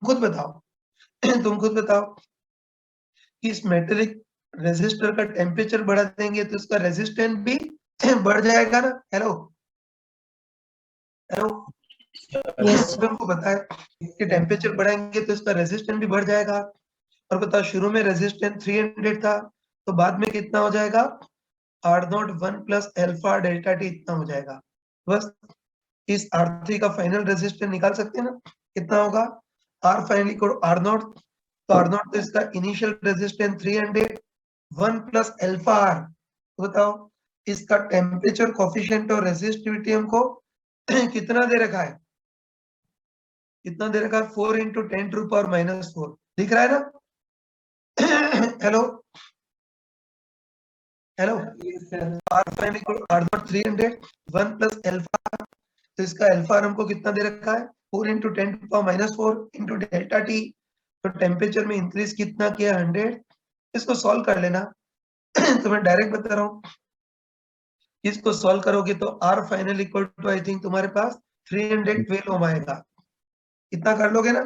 खुद बताओ तुम खुद बताओ कि इस मेटेलिक रेजिस्टर का टेम्परेचर बढ़ा देंगे तो इसका रेजिस्टेंस भी बढ़ जाएगा ना। हेलो हेलो यस तुमको बताया कि टेम्परेचर बढ़ाएंगे तो इसका रेजिस्टेंस भी बढ़ जाएगा। और बताओ शुरू में रेजिस्टेंस 300 था तो बाद में कितना हो जाएगा, R naught 1 plus alpha delta T इतना हो जाएगा। बस इस R3 का फाइनल रेजिस्टेंस निकाल सकते हैं ना, कितना होगा, R final equal R naught, तो आर नॉट तो इसका initial resistance 300, 1 plus alpha R, तो बताओ इसका टेम्परेचर कोफिशिएंट और रेजिस्टिविटी हमको कितना दे रखा है, कितना दे रखा है, 4 इंटू 10 टू पावर -4 दिख रहा है ना। Hello hello R final equal R naught 300, 1 plus alpha, तो इसका एल्फा हमको कितना दे रखा है, 4 into 10 to power -4 into delta T, तो टेम्परेचर में इंक्रीज कितना किया, 100। इसको सॉल्व कर लेना। तो मैं डायरेक्ट बता रहा हूँ, इसको सॉल्व करोगे तो R final equal to I think तुम्हारे पास 312 ओम आएगा। इतना कर लोगे ना।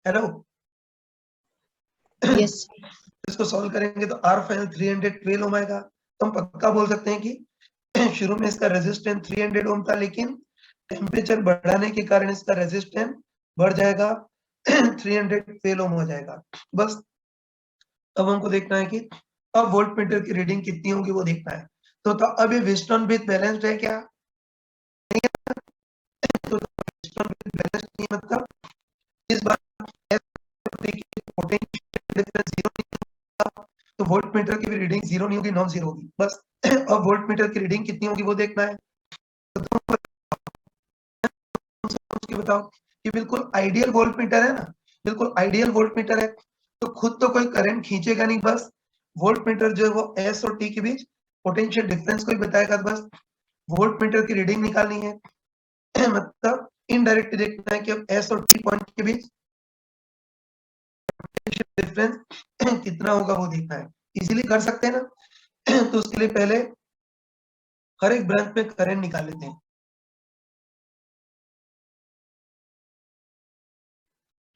हेलो यस इसको सॉल्व करेंगे तो आर फाइनल 312 ओम आएगा। तो हम पक्का बोल सकते हैं कि शुरू में इसका रेजिस्टेंस 300 ओम था, लेकिन टेम्परेचर बढ़ाने के कारण इसका रेजिस्टेंस बढ़ जाएगा, 312 ओम हो जाएगा। बस अब हमको देखना है कि अब वोल्ट मीटर की रीडिंग कितनी होगी वो देखना है। तो अब ये व्हीटस्टोन ब्रिज बैलेंस्ड है क्या, तो व्हीटस्टोन ब्रिज बैलेंस्ड नहीं है, मतलब इस बार पोटेंशियल डिफरेंस जीरो नहीं होगा, तो वोल्ट मीटर की भी रीडिंग जीरो नहीं होगी, नॉन जीरो होगी। बस अब वोल्ट मीटर की रीडिंग कितनी होगी वो देखना है। तो तुम सोच के बताओ कि बिल्कुल आइडियल वोल्ट मीटर है ना, बिल्कुल आइडियल वोल्ट मीटर है, तो खुद तो कोई करंट खींचेगा नहीं, बस वोल्ट मीटर जो है वो एस और टी के बीच पोटेंशियल डिफरेंस को ही बताएगा। बस वोल्ट मीटर की रीडिंग निकालनी है। मतलब इनडायरेक्टली देखना है कि अब एस और टी पॉइंट के बीच डिफरेंस कितना होगा वो देखना है। इजीली कर सकते हैं ना। तो उसके लिए पहले हर एक ब्रांच में करंट निकाल लेते हैं,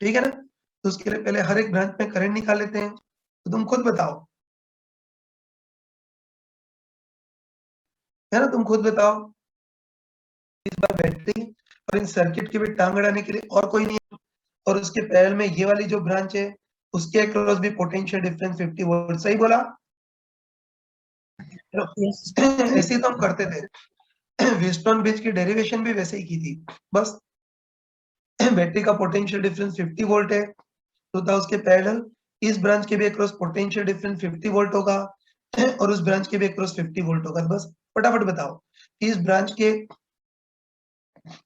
ठीक है ना। तो उसके लिए पहले हर एक ब्रांच में करंट निकाल लेते हैं। तो तुम खुद बताओ, है ना, तुम खुद बताओ। इस बार बैटरी और इन सर्किट की भी टांग अड़ाने के लिए और कोई नहीं है, और उसके पैरेलल में ये वाली जो ब्रांच है उसके अक्रॉस भी पोटेंशियल डिफरेंस 50 वोल्ट, सही बोला। यस ऐसे ही तो हम करते थे। व्हीटस्टोन ब्रिज की डेरिवेशन भी वैसे ही की थी। बस बैटरी का पोटेंशियल डिफरेंस 50 वोल्ट है, तो था उसके पैरेलल इस ब्रांच के भी अक्रॉस पोटेंशियल डिफरेंस 50 वोल्ट होगा, और उस ब्रांच के भी अक्रॉस 50 वोल्ट होगा। बस फटाफट बताओ कि इस ब्रांच के,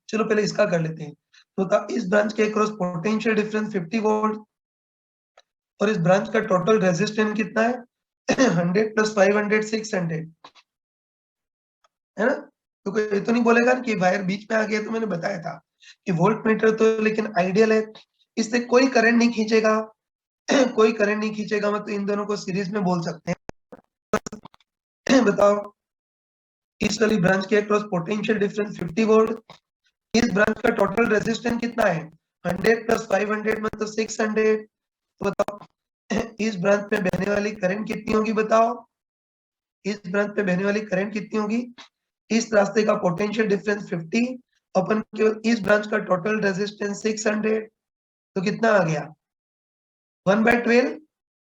चलो पहले इसका कर लेते हैं। तो था इस ब्रांच के अक्रॉस पोटेंशियल डिफरेंस 50 वोल्ट, और इस ब्रांच का टोटल रेजिस्टेंस कितना है, 100 प्लस 500 600, है ना। तो कोई ये तो नहीं बोलेगा कि वायर बीच में आ गया। तो मैंने बताया था कि वोल्ट मीटर तो लेकिन आइडियल है, इससे कोई करंट नहीं खींचेगा। कोई करंट नहीं खींचेगा, मतलब इन दोनों को सीरीज में बोल सकते हैं। बताओ इस वाली ब्रांच के अक्रॉस पोटेंशियल डिफरेंस 50 वोल्ट, इस ब्रांच का टोटल रेजिस्टेंस कितना है, 100 प्लस 500 मतलब 600। तो बताओ इस ब्रांच में बहने वाली करंट कितनी होगी, बताओ इस ब्रांच में बहने वाली करंट कितनी होगी। इस रास्ते का पोटेंशियल डिफरेंस 50 अपन केवल इस ब्रांच का टोटल रेजिस्टेंस 600, तो कितना आ गया, 1/12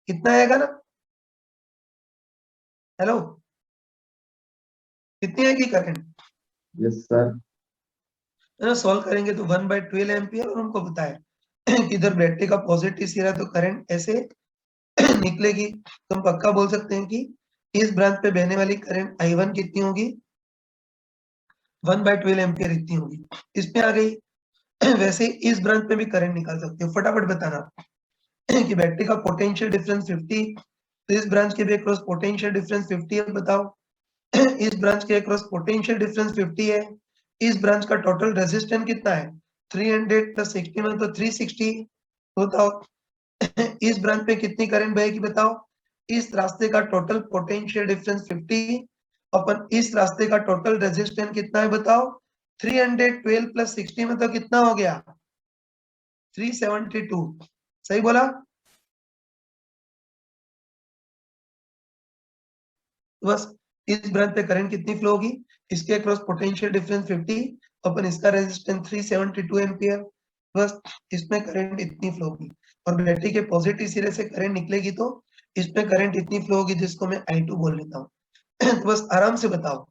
कितना आएगा ना। हेलो कितनी आएगी करंट, यस सर। सॉल्व करेंगे तो 1/12 एम्पियर, और हमको बताया कि इधर बैटरी का पॉजिटिव सिरा तो करंट ऐसे निकलेगी। तो हम पक्का बोल सकते हैं कि इस ब्रांच पे बहने वाली करंट I1 कितनी होगी, 1/12 एम्पियर इतनी होगी। इसमें आ गई। वैसे इस ब्रांच में भी करंट निकाल सकते हो, फटाफट बताना कि बैटरी का पोटेंशियल डिफरेंस 50, तो इस ब्रांच के भी अक्रॉस पोटेंशियल डिफरेंस 50 है, बताओ। इस ब्रांच के अक्रॉस पोटेंशियल डिफरेंस 50 है, इस ब्रांच का टोटल रेजिस्टेंस कितना है, 300 प्लस 60 में तो 360, तो बताओ इस ब्रांच पे कितनी करंट बहेगी, बताओ। इस रास्ते का टोटल पोटेंशियल डिफरेंस 50 अपन इस रास्ते का टोटल रेजिस्टेंस कितना है, बताओ। 312 प्लस 60 में तो कितना हो गया, 372, सही बोला? बस इस ब्रांच पे करंट कितनी फ्लो होगी, इसके अक्रॉस पोटेंशियल डिफरेंस 50 अपन इसका रेजिस्टेंस 372 एम्पियर, बस इसमें करंट इतनी फ्लो होगी। और बैटरी के पॉजिटिव सिरे से करंट निकलेगी तो इसमें करंट इतनी फ्लो होगी, जिसको मैं I2 बोल लेता हूँ। तो बस आराम से बताओ,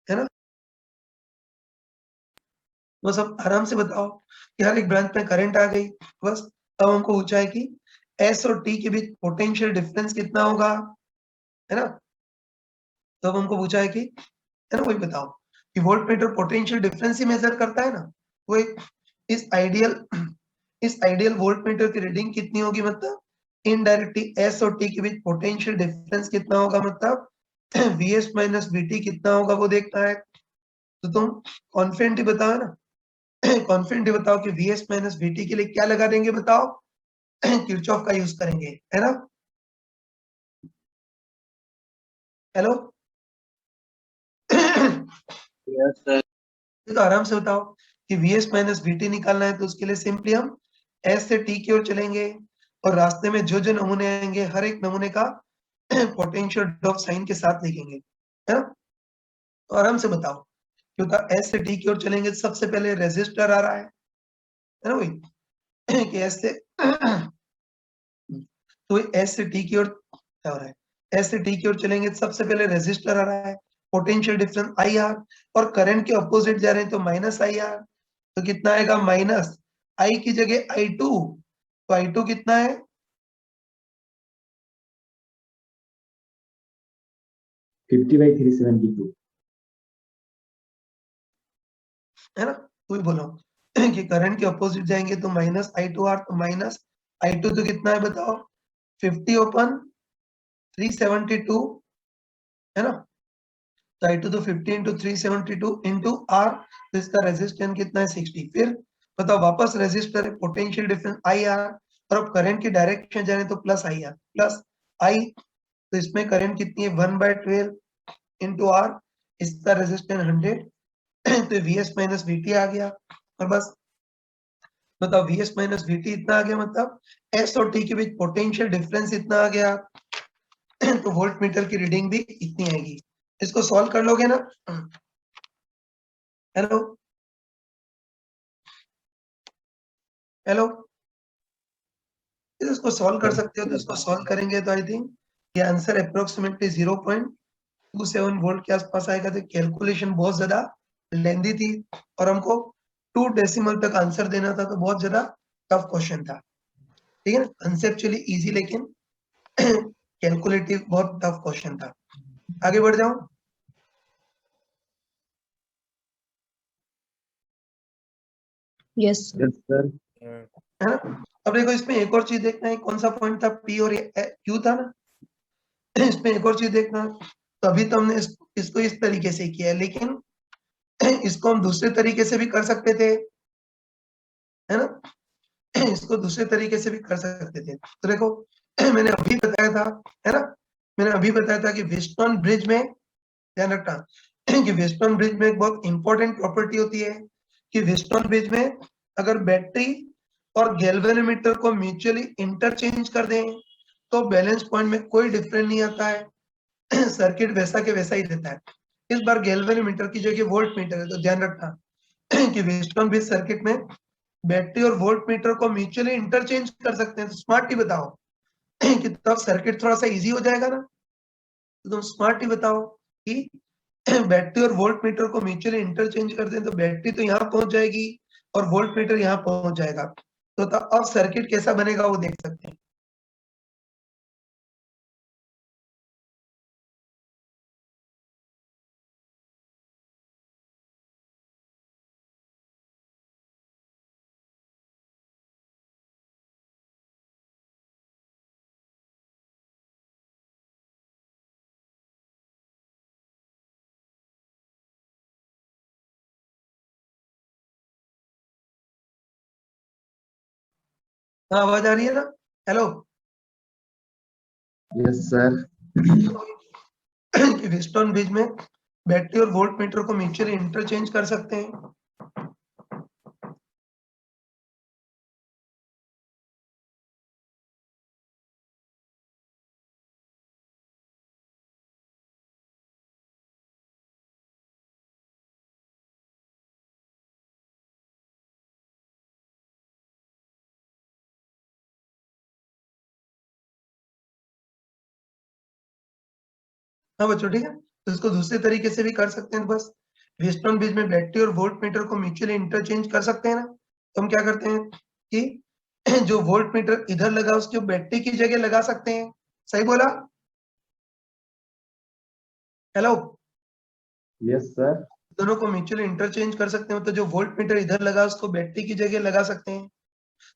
है ना? बस अब आराम से बताओ कि हर एक ब्रांच में करंट आ गई, बस अब हमको पूछा है कि एस और टी के बीच पोटेंशियल डिफरेंस कितना होगा, है ना? तो अब हमको पूछा है कि, है ना, वही बताओ कि वोल्टमीटर पोटेंशियल डिफरेंस ही मेजर करता है ना, वो इस आइडियल वोल्टमीटर की रीडिंग कितनी होगी, मतलब इनडायरेक्टली एस और टी के बीच पोटेंशियल डिफरेंस कितना होगा, मतलब वीएस माइनस वीटी कितना होगा वो देखना है। तो तुम कॉन्फिडेंटली बताओ ना, कॉन्फिडेंटली बताओ कि वीएस माइनस वीटी के लिए क्या लगा देंगे, बताओ। किरचॉफ का यूज करेंगे, है ना? हेलो? Yes sir. तो आराम से बताओ कि वीएस माइनस वीटी निकालना है, तो उसके लिए सिंपली हम एस से टी की ओर चलेंगे और रास्ते में जो जो नमूने आएंगे हर एक नमूने का पोटेंशियल ड्रॉप साइन के साथ लिखेंगे, है ना? तो आराम से बताओ, क्योंकि एस से टी की ओर चलेंगे तो सबसे पहले रेजिस्टर आ रहा है ना, वही कि एस से तो एस से टी की ओर क्या हो रहा है, एस से टी की ओर चलेंगे तो सबसे पहले रेजिस्टर आ रहा है, पोटेंशियल डिफरेंस आई आर, और करंट के अपोजिट जा रहे हैं तो माइनस आई आर, तो कितना आएगा, माइनस आई की जगह आई टू, तो आई टू कितना है, 50/372। है ना? तो ही बोलो कि करंट के अपोजिट जाएंगे तो माइनस आई टू आर, तो माइनस आई टू तो कितना है बताओ, 50/372, है ना? तो आई टू तो 50 इंटू 372 इंटू आर, तो इसका रेजिस्टेंस कितना है, 60। फिर बताओ, वापस रेजिस्टर है, पोटेंशियल डिफरेंस आई आर, और अब करंट की डायरेक्शन जा रहे हैं तो प्लस आई आर, प्लस आई, तो इसमें करंट कितनी है, 1/12 इंटू आर, इसका रेजिस्टेंस 100, तो वीएस माइनस वीटी आ गया। और बस बताओ, वीएस माइनस वीटी इतना आ गया, मतलब एस और टी के बीच पोटेंशियल डिफरेंस इतना आ गया, तो वोल्ट मीटर की रीडिंग भी इतनी आएगी। इसको सॉल्व कर लोगे ना? हेलो? हेलो? इसको सॉल्व कर सकते हो, तो इसको सॉल्व करेंगे तो आई थिंक ये आंसर अप्रोक्सीमेटली 0.27 वोल्ट के आसपास आएगा। तो कैलकुलेशन बहुत ज्यादा लेंदी थी और हमको 2 डेसिमल तक आंसर देना था, तो बहुत ज्यादा टफ क्वेश्चन था, ठीक है ना? कंसेप्चुअली इजी, लेकिन कैलकुलेटिव बहुत टफ क्वेश्चन था। आगे बढ़ जाओ। Yes sir. है ना? अब देखो, इसमें एक और चीज देखना है, कौन सा पॉइंट था, पी और क्यू था ना। इसमें एक और चीज देखना, तो अभी तो हमने इसको इस तरीके से किया है, लेकिन इसको हम दूसरे तरीके से भी कर सकते थे, है ना? इसको दूसरे तरीके से भी कर सकते थे। तो देखो, मैंने अभी बताया था, है ना, मैंने अभी बताया था कि वेस्टर्न ब्रिज में, ध्यान रखना कि वेस्टर्न ब्रिज में एक बहुत इंपॉर्टेंट प्रॉपर्टी होती है कि वेस्टर्न ब्रिज में अगर बैटरी और गैल्वेनोमीटर को म्यूचुअली इंटरचेंज कर दें तो बैलेंस पॉइंट में कोई डिफरेंस नहीं आता है, सर्किट वैसा के वैसा ही रहता है। इस बार गैल्वेनोमीटर की जगह वोल्ट मीटर है, तो ध्यान रखना कि वेस्टर्न ब्रिज सर्किट में बैटरी और वोल्ट मीटर को म्यूचुअली इंटरचेंज कर सकते हैं। तो स्मार्ट ही बताओ कि तब सर्किट थोड़ा सा इजी हो जाएगा ना। तो तुम स्मार्ट ही बताओ कि बैटरी और वोल्ट मीटर को म्यूचुअली इंटरचेंज कर दें तो बैटरी तो यहाँ पहुंच जाएगी और वोल्ट मीटर यहाँ पहुंच जाएगा, तो अब सर्किट कैसा बनेगा वो देख सकते हैं। हाँ, आवाज आ रही है ना? हेलो? Yes sir. कि वेस्टर्न ब्रिज में बैटरी और वोल्ट मीटर को म्यूचुअली इंटरचेंज कर सकते हैं। हाँ बच्चों ठीक है, तो इसको दूसरे तरीके से भी कर सकते हैं। बस व्हीटस्टोन ब्रिज में बैटरी और वोल्ट मीटर को म्यूचुअली इंटरचेंज कर सकते हैं ना। तो हम क्या करते हैं कि जो वोल्ट मीटर इधर लगा उसको बैटरी की जगह लगा सकते हैं। सही बोला? Hello, yes sir. दोनों को म्यूचुअली इंटरचेंज कर सकते हैं। तो जो वोल्ट मीटर इधर लगा उसको बैटरी की जगह लगा सकते हैं।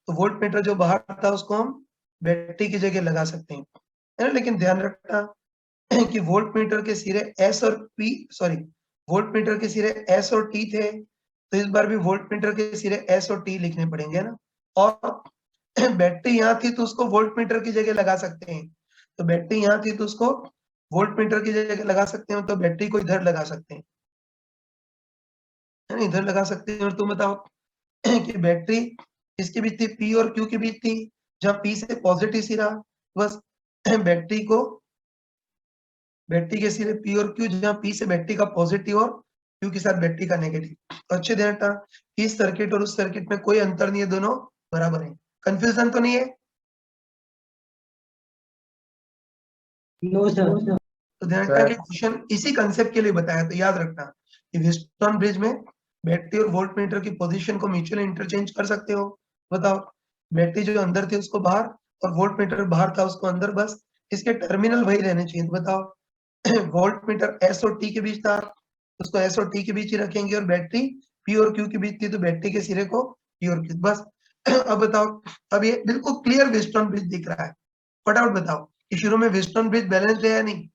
तो वोल्ट मीटर जो बाहर था उसको हम बैटरी की जगह लगा सकते हैं, है ना। लेकिन ध्यान रखना कि वोल्ट मीटर के सिरे एस और पी, सॉरी, वोल्ट मीटर के सिरे एस और टी थे, तो इस बार भी वोल्ट मीटर के सिरे एस और टी लिखने पड़ेंगे ना। और बैटरी यहाँ थी तो उसको वोल्ट मीटर की जगह लगा सकते हैं। तो बैटरी यहाँ थी तो उसको वोल्ट मीटर की जगह लगा सकते हैं, तो बैटरी को इधर लगा सकते हैं, है ना, इधर लगा सकते हैं। और तुम बताओ कि बैटरी इसके बीच थी, पी और क्यू के बीच थी, जहाँ पी से पॉजिटिव सिरा, बस बैटरी को, बैटरी के सिरे पी और क्यू, जहाँ पी से बैटरी का पॉजिटिव और क्यू के साथ बैटरी का नेगेटिव। तो अच्छे ध्यान रखना, इस सर्किट और उस सर्किट में कोई अंतर नहीं है, दोनों बराबर है। कंफ्यूजन तो नहीं है? No sir. तो ध्यान रखना कि क्वेश्चन इसी कंसेप्ट के लिए बताया, तो याद रखना कि व्हीटस्टोन ब्रिज में बैटरी और वोल्ट मीटर की पोजीशन को म्यूचुअली इंटरचेंज कर सकते हो। बताओ, बैटरी जो अंदर थी उसको बाहर और वोल्ट मीटर बाहर था उसको अंदर, बस इसके टर्मिनल वही रहने चाहिए। तो बताओ वोल्ट मीटर एस और टी के बीच था, उसको एस और टी के बीच ही रखेंगे, और बैटरी पी और क्यू के बीच थी तो बैटरी के सिरे को पी और क्यू, बस। अब बताओ, अब ये बिल्कुल क्लियर व्हीटस्टोन ब्रिज दिख रहा है। फटाफट बताओ कि शुरू में व्हीटस्टोन ब्रिज बैलेंस्ड है या नहीं?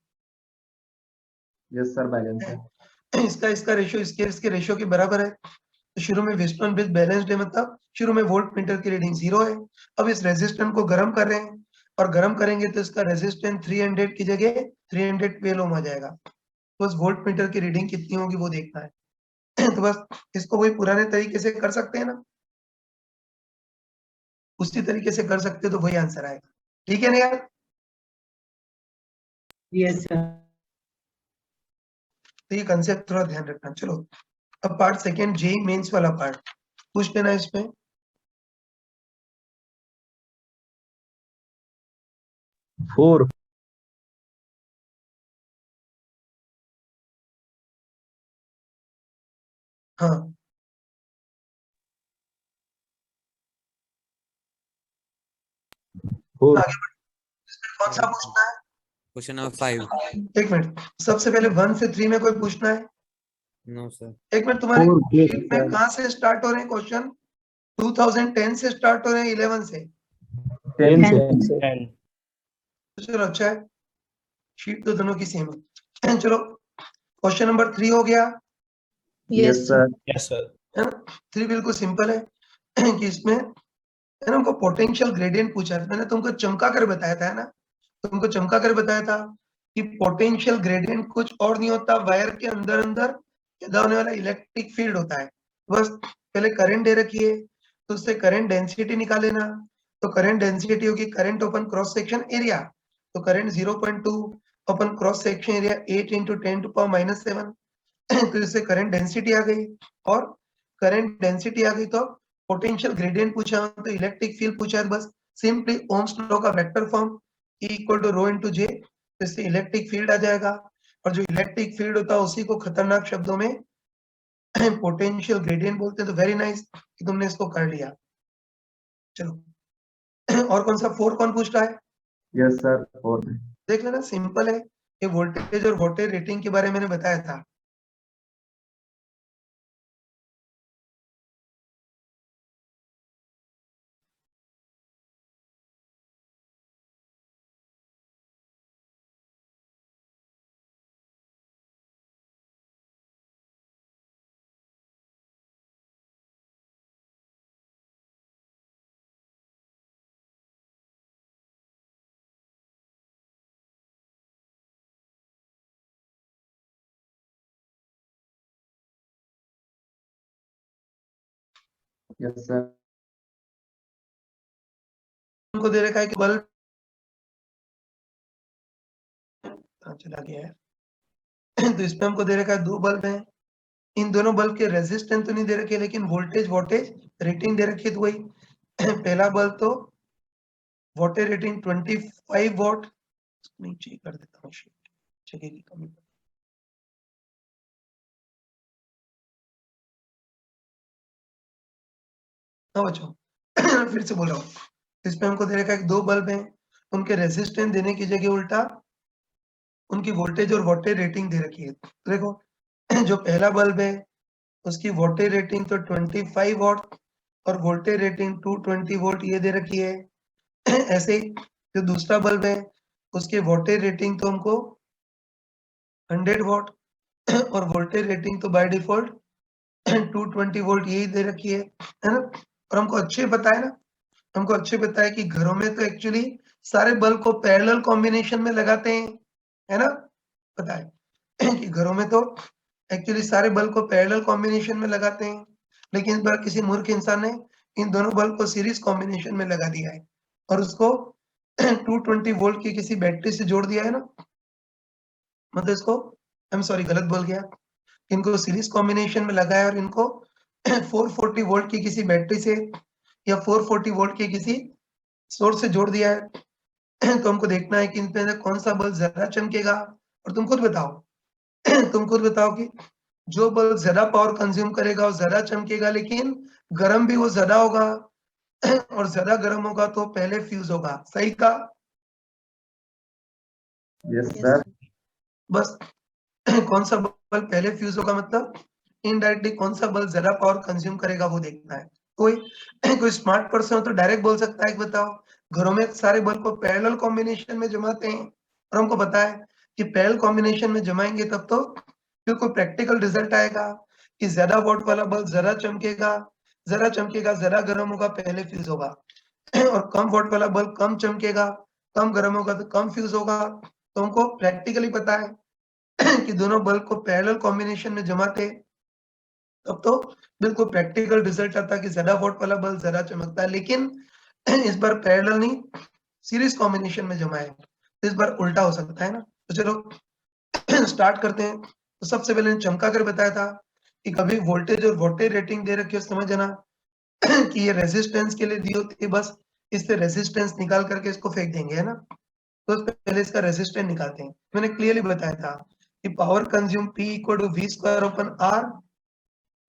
यस सर, बैलेंस है। इसका इसका रेशियो इसके रेशियो के बराबर है। तो शुरू में व्हीटस्टोन ब्रिज बैलेंस्ड है, मतलब शुरू में वोल्ट मीटर की रीडिंग 0 है। अब इस रेजिस्टेंस को गर्म कर रहे हैं, और गर्म करेंगे तो इसका रेजिस्टेंस 300 की जगह 312 ओम आ जाएगा। तो बस वोल्ट मीटर की रीडिंग कितनी होगी वो देखना है। तो बस इसको वही पुराने तरीके से कर सकते हैं ना, उसी तरीके से कर सकते हो तो वही आंसर आएगा। ठीक है ना यार? Yes sir. तो ये कंसेप्ट थोड़ा ध्यान रखना। चलो अब पार्ट सेकेंड, जेई मेंस वाला पार्ट पूछ लेना इसमें। 4 हाँ, 4 आगे कौन सा पूछना है? Question number 5। एक मिनट, सबसे पहले 1 से 3 में कोई पूछना है? No sir. एक मिनट, तुम्हारे 4 के शीट में कहाँ से स्टार्ट हो रहे हैं क्वेश्चन? 2010 से स्टार्ट हो रहे हैं 11 से? 10 से 10। चलो अच्छा है, शीट तो दोनों की सेम है। चलो क्वेश्चन नंबर 3 हो गया, yes Yes. Sir. Yes sir. है ना। 3 बिल्कुल सिंपल है कि इसमें, है ना, हमको पोटेंशियल ग्रेडियंट पूछा है। मैंने तुमको चमका कर बताया था, है ना, तुमको चमका कर बताया था कि पोटेंशियल ग्रेडियंट कुछ और नहीं होता, वायर के अंदर अंदर पैदा होने वाला इलेक्ट्रिक फील्ड होता है। बस पहले करंट दे रखी है तो उससे करंट डेंसिटी निकाल लेना। तो करंट डेंसिटी होगी current upon cross section area, तो current 0.2 upon cross section area 8 into 10⁻⁷, तो इससे करंट डेंसिटी आ गई। और करंट डेंसिटी आ गई तो पोटेंशियल ग्रेडियंट पूछा, तो इलेक्ट्रिक फील्ड पूछा है। बस सिंपली ओम्स लॉ का vector form E equal to rho into J, तो इससे इलेक्ट्रिक फील्ड आ जाएगा। और जो इलेक्ट्रिक फील्ड होता है उसी को खतरनाक शब्दों में पोटेंशियल ग्रेडियंट बोलते हैं। तो वेरी नाइस कि तुमने इसको कर लिया। चलो और कौन सा 4 कौन पूछ रहा है? यस सर, 4 में। देख लेना, सिंपल है। ये वोल्टेज और वोल्टेज रेटिंग के बारे में मैंने बताया था। Yes sir. उनको दे रखा है कि बल्ब चला गया है। तो इसमें हमको दे रखा है 2 बल्ब हैं, इन दोनों बल्ब के रेजिस्टेंस तो नहीं दे रखे, लेकिन वोल्टेज वोल्टेज रेटिंग दे रखी है। तो वही पहला बल्ब तो वोल्टेज रेटिंग 25 वॉट, नीचे कर देता हूँ। जगह की कमी। हाँ बच्चों फिर से बोल रहा हूँ, इसमें हमको दे रखा है कि दो बल्ब हैं, उनके रेजिस्टेंस देने की जगह उल्टा उनकी वोल्टेज और वोल्टेज रेटिंग दे रखी है। तो देखो जो पहला बल्ब है उसकी वोल्टेज रेटिंग तो 25 वॉट और वोल्टेज रेटिंग 220 वोल्ट ये दे रखी है। ऐसे ही जो दूसरा बल्ब है उसकी वोल्टेज रेटिंग तो हमको 100 वॉट और वोल्टेज रेटिंग तो बाय डिफॉल्ट 220 वोल्ट यही दे रखी है ना। और हमको अच्छे पता है ना, हमको अच्छे पता है कि घरों में तो एक्चुअली सारे बल्ब को पैरेलल कॉम्बिनेशन में लगाते हैं, है ना, पता है कि घरों में तो एक्चुअली सारे बल्ब को पैरेलल कॉम्बिनेशन में लगाते हैं, लेकिन इस बार किसी मूर्ख इंसान ने इन दोनों बल्ब को सीरीज कॉम्बिनेशन में लगा दिया है और उसको 220 वोल्ट की किसी बैटरी से जोड़ दिया है ना। मतलब इसको आई एम सॉरी गलत बोल गया, इनको सीरीज कॉम्बिनेशन में लगाया और इनको 440 वोल्ट की किसी बैटरी से या 440 वोल्ट के किसी सोर्स से जोड़ दिया है। तो हमको देखना है कि इन पे कौन सा बल्ब ज्यादा चमकेगा। और तुम खुद बताओ तुम खुद बताओ कि जो बल्ब ज्यादा पावर कंज्यूम करेगा वो ज्यादा चमकेगा, लेकिन गर्म भी वो ज्यादा होगा और ज्यादा गर्म होगा तो पहले फ्यूज होगा। सही का? Yes sir. बस कौन सा बल्ब पहले फ्यूज होगा मतलब इनडायरेक्टली कौन सा बल्ब ज्यादा पावर कंज्यूम करेगा वो देखना है। कोई स्मार्ट पर्सन हो तो डायरेक्ट बोल सकता है कि बताओ घरों में सारे बल्ब को पैरेलल कॉम्बिनेशन में जमाते हैं और हमको पता है कि पैरेलल कॉम्बिनेशन में जमाएंगे तब तो बिल्कुल प्रैक्टिकल रिजल्ट आएगा कि ज्यादा वोल्ट वाला बल्ब ज्यादा चमकेगा, ज्यादा गर्म होगा, पहले फ्यूज होगा और कम वोल्ट वाला बल्ब कम चमकेगा, कम गर्म होगा तो कम फ्यूज होगा। तो हमको प्रैक्टिकली पता है कि दोनों बल्ब को पैरेलल कॉम्बिनेशन में जमाते तब तो बिल्कुल प्रैक्टिकल रिजल्ट आता कि ज्यादा वोल्ट वाला बल्ब ज्यादा चमकता है, लेकिन इस बार पैरेलल नहीं सीरीज कॉम्बिनेशन में जमा है, इस बार उल्टा हो सकता है ना। तो चलो स्टार्ट करते हैं। तो सबसे पहले चमका कर बताया था कि कभी वोल्टेज और वोल्टेज रेटिंग दे रखी है समझ जाना कि ये रेजिस्टेंस के लिए दी होती है, बस इससे रेजिस्टेंस निकाल करके इसको फेंक देंगे, है ना। तो पहले इसका रेजिस्टेंस निकालते हैं। मैंने क्लियरली बताया था कि power consume P equal to V square upon R,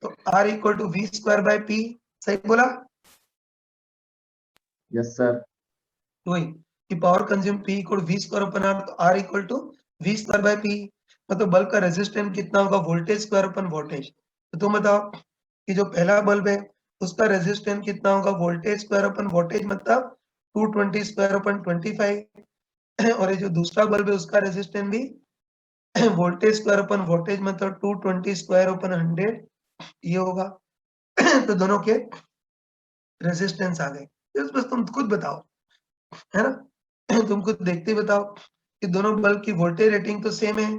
तो R equal to V square by P। सही बोला? Yes sir. वही कि power consume P equal V square upon R, तो R equal to V square by P। मतलब bulb का resistance कितना होगा वोल्टेज स्क्वायर अपन वोल्टेज। तो तुम बताओ कि जो पहला बल्ब है उसका रेजिस्टेंस कितना होगा वोल्टेज स्क्वायर अपन वोल्टेज, मतलब 220 स्क्वायर अपन 25। और ये जो दूसरा बल्ब है उसका रेजिस्टेंस भी वोल्टेज स्क्वायर अपन वोल्टेज मतलब 220 स्क्वायर अपन 100 ये होगा। तो दोनों के रेजिस्टेंस आ गए। बस तुम खुद बताओ, है ना तुम खुद देखते ही बताओ कि दोनों बल्ब की वोल्टेज रेटिंग तो सेम है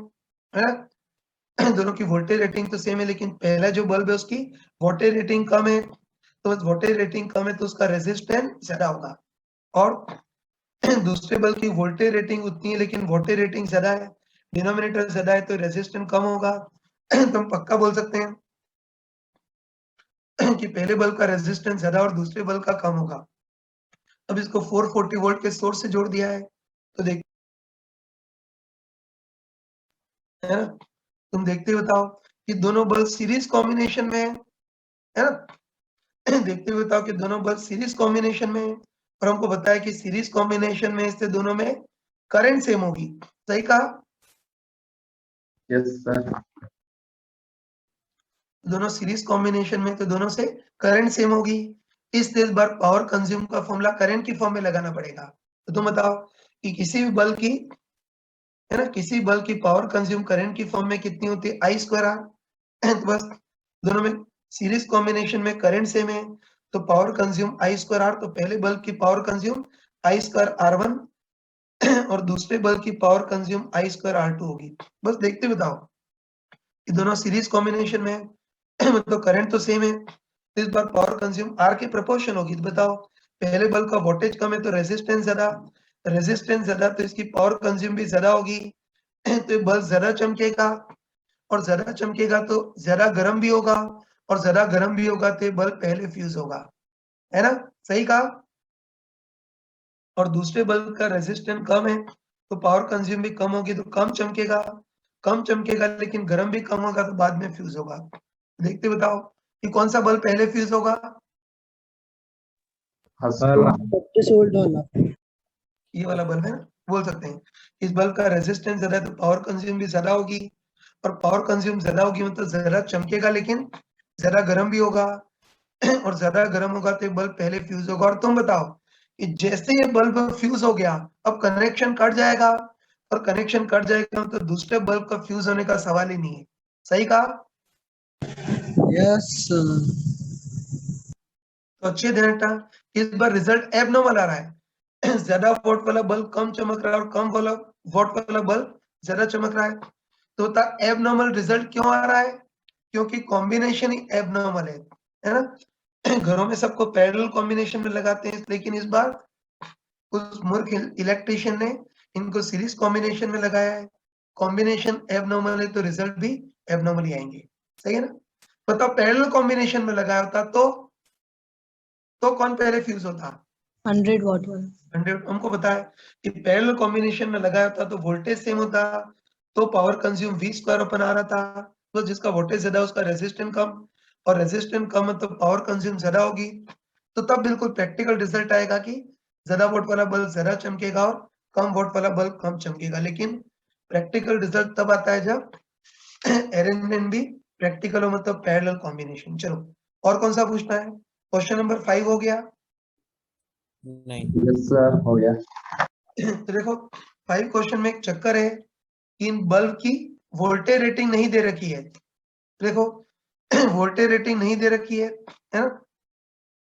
ना। दोनों की वोल्टेज रेटिंग तो सेम है, लेकिन पहला जो बल्ब है उसकी वोल्टेज रेटिंग कम है, तो वोल्टेज रेटिंग कम है तो उसका रेजिस्टेंस ज्यादा होगा। और दूसरे बल्ब की वोल्टेज रेटिंग उतनी है लेकिन वोल्टेज रेटिंग ज्यादा है, डिनोमिनेटर ज्यादा है तो रेजिस्टेंस कम होगा। तो हम पक्का बोल सकते हैं कि पहले बल्ब का रेजिस्टेंस ज्यादा और दूसरे बल्ब का कम होगा। अब इसको 440 वोल्ट के सोर्स से जोड़ दिया है, तो देख है ना, तुम देखते ही बताओ कि दोनों बल्ब सीरीज कॉम्बिनेशन में है ना। देखते हुए बताओ कि दोनों बल्ब सीरीज कॉम्बिनेशन में है और हमको पता है कि सीरीज कॉम्बिनेशन में इससे दोनों में करंट सेम होगी। सही कहा? Yes sir. दोनों सीरीज कॉम्बिनेशन में तो दोनों से करंट सेम होगी, इसलिए इस बार पावर कंज्यूम का फॉर्मूला करंट की फॉर्म में लगाना पड़ेगा। तो तुम बताओ कि किसी भी बल्ब की है ना, किसी बल्ब की पावर कंज्यूम करंट की फॉर्म में कितनी होती है, आई स्क्वायर आर। तो बस दोनों में सीरीज कॉम्बिनेशन में करंट सेम है तो power consume I square R, तो पहले बल्ब की power consume I square R1 और दूसरे बल्ब की power consume I square R2 होगी। बस देखते बताओ कि दोनों सीरीज कॉम्बिनेशन में मतलब करंट तो सेम है, तो इस बार पावर कंज्यूम R के प्रोपोर्शन होगी। तो बताओ पहले बल्ब का वोल्टेज कम है तो रेजिस्टेंस ज्यादा तो इसकी पावर कंज्यूम भी ज्यादा होगी। तो बल्ब ज्यादा चमकेगा और ज्यादा चमकेगा तो ज्यादा गर्म भी होगा और ज्यादा गर्म भी होगा तो बल्ब पहले फ्यूज होगा, है ना। सही कहा? और दूसरे बल्ब का रेजिस्टेंस कम है तो पावर कंज्यूम भी कम होगी तो कम चमकेगा लेकिन गर्म भी कम होगा तो बाद में फ्यूज होगा। देखते बताओ कि कौन सा बल्ब पहले फ्यूज होगा? हस्टोन 25 वोल्ट वाला। ये वाला बल्ब है ना, बोल सकते हैं इस बल्ब का रेजिस्टेंस ज्यादा है तो पावर कंज्यूम भी ज्यादा होगी, और पावर कंज्यूम ज्यादा होगी मतलब ज्यादा चमकेगा लेकिन ज्यादा गर्म भी होगा और ज्यादा गर्म होगा तो ये बल्ब पहले फ्यूज होगा। और तुम बताओ कि जैसे ये बल्ब फ्यूज हो गया अब कनेक्शन कट जाएगा, और कनेक्शन कट जाएगा तो दूसरे बल्ब का फ्यूज होने का सवाल ही नहीं है। सही कहा? यस तो अच्छे ध्यान रखना, इस बार रिजल्ट एबनॉर्मल आ रहा है ज्यादा वोट वाला बल्ब कम चमक रहा है और कम वाला वोट वाला बल्ब ज्यादा चमक रहा है। तो एबनॉर्मल रिजल्ट क्यों आ रहा है? क्योंकि कॉम्बिनेशन ही एबनॉर्मल है ना घरों में सबको पैरेलल कॉम्बिनेशन में लगाते हैं, लेकिन इस बार उस मूर्ख इलेक्ट्रिशियन ने इनको सीरीज कॉम्बिनेशन में लगाया है। कॉम्बिनेशन एबनॉर्मल है तो रिजल्ट भी एबनॉर्मल ही आएंगे। सही है ना? बताओ पैरेलल कॉम्बिनेशन में लगाया होता तो कौन पहले फ्यूज होता? 100 वॉट वाला। 100। हमको पता है कि पैरेलल कॉम्बिनेशन में लगाया होता तो वोल्टेज सेम होता, तो पावर कंज्यूम V स्क्वायर अपन आ रहा था। तो जिसका वोल्टेज ज्यादा उसका रेजिस्टेंस कम, और रेजिस्टेंस कम है तो पावर कंज्यूम ज्यादा होगी। तो तब बिल्कुल प्रैक्टिकल रिजल्ट आएगा कि ज्यादा वोट वाला बल्ब ज्यादा चमकेगा और कम वोट वाला बल्ब कम चमकेगा। लेकिन प्रैक्टिकल रिजल्ट तब आता है जब अरेंजमेंट भी प्रैक्टिकल हो, मतलब पैरेलल कॉम्बिनेशन। चलो और कौन सा पूछना है? क्वेश्चन नंबर 5 हो गया। नहीं। यस सर हो गया। तो देखो 5 क्वेश्चन में एक चक्कर है कि इन बल्ब की वोल्टेज रेटिंग नहीं दे रखी है। देखो वोल्टेज रेटिंग नहीं दे रखी है ना,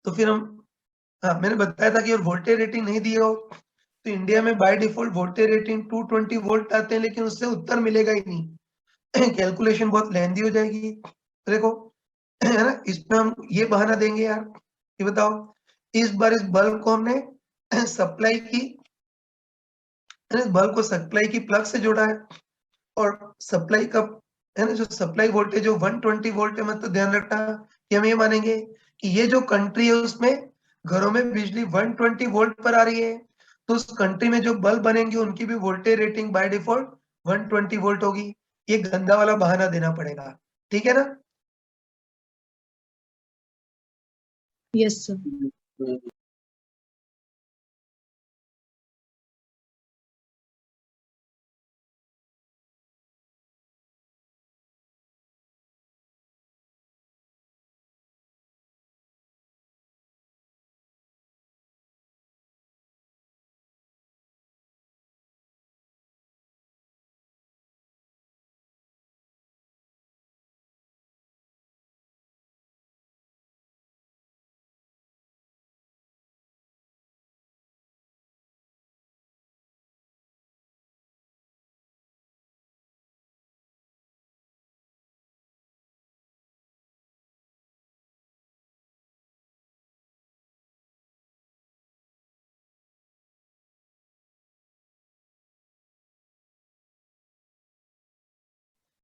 तो फिर हम, हाँ मैंने बताया था कि और वोल्टेज रेटिंग नहीं दी हो तो इंडिया में by default voltage rating 220 volt आते हैं, लेकिन उससे उत्तर मिलेगा ही नहीं कैलकुलेशन बहुत लेंदी हो जाएगी। तो देखो है ना, इसमें हम ये बहाना देंगे यार कि बताओ इस बार इस बल्ब को हमने सप्लाई की, इस बल्ब को सप्लाई की प्लग से जोड़ा है, और सप्लाई का है ना जो सप्लाई वोल्टेज जो 120 वोल्ट है, मतलब ध्यान रखना कि हम ये मानेंगे कि ये जो कंट्री है उसमें घरों में बिजली 120 वोल्ट पर आ रही है, तो उस कंट्री में जो बल्ब बनेंगे उनकी भी voltage rating by default 120 volt होगी। ये गंदा वाला बहाना देना पड़ेगा, ठीक है ना? Yes sir.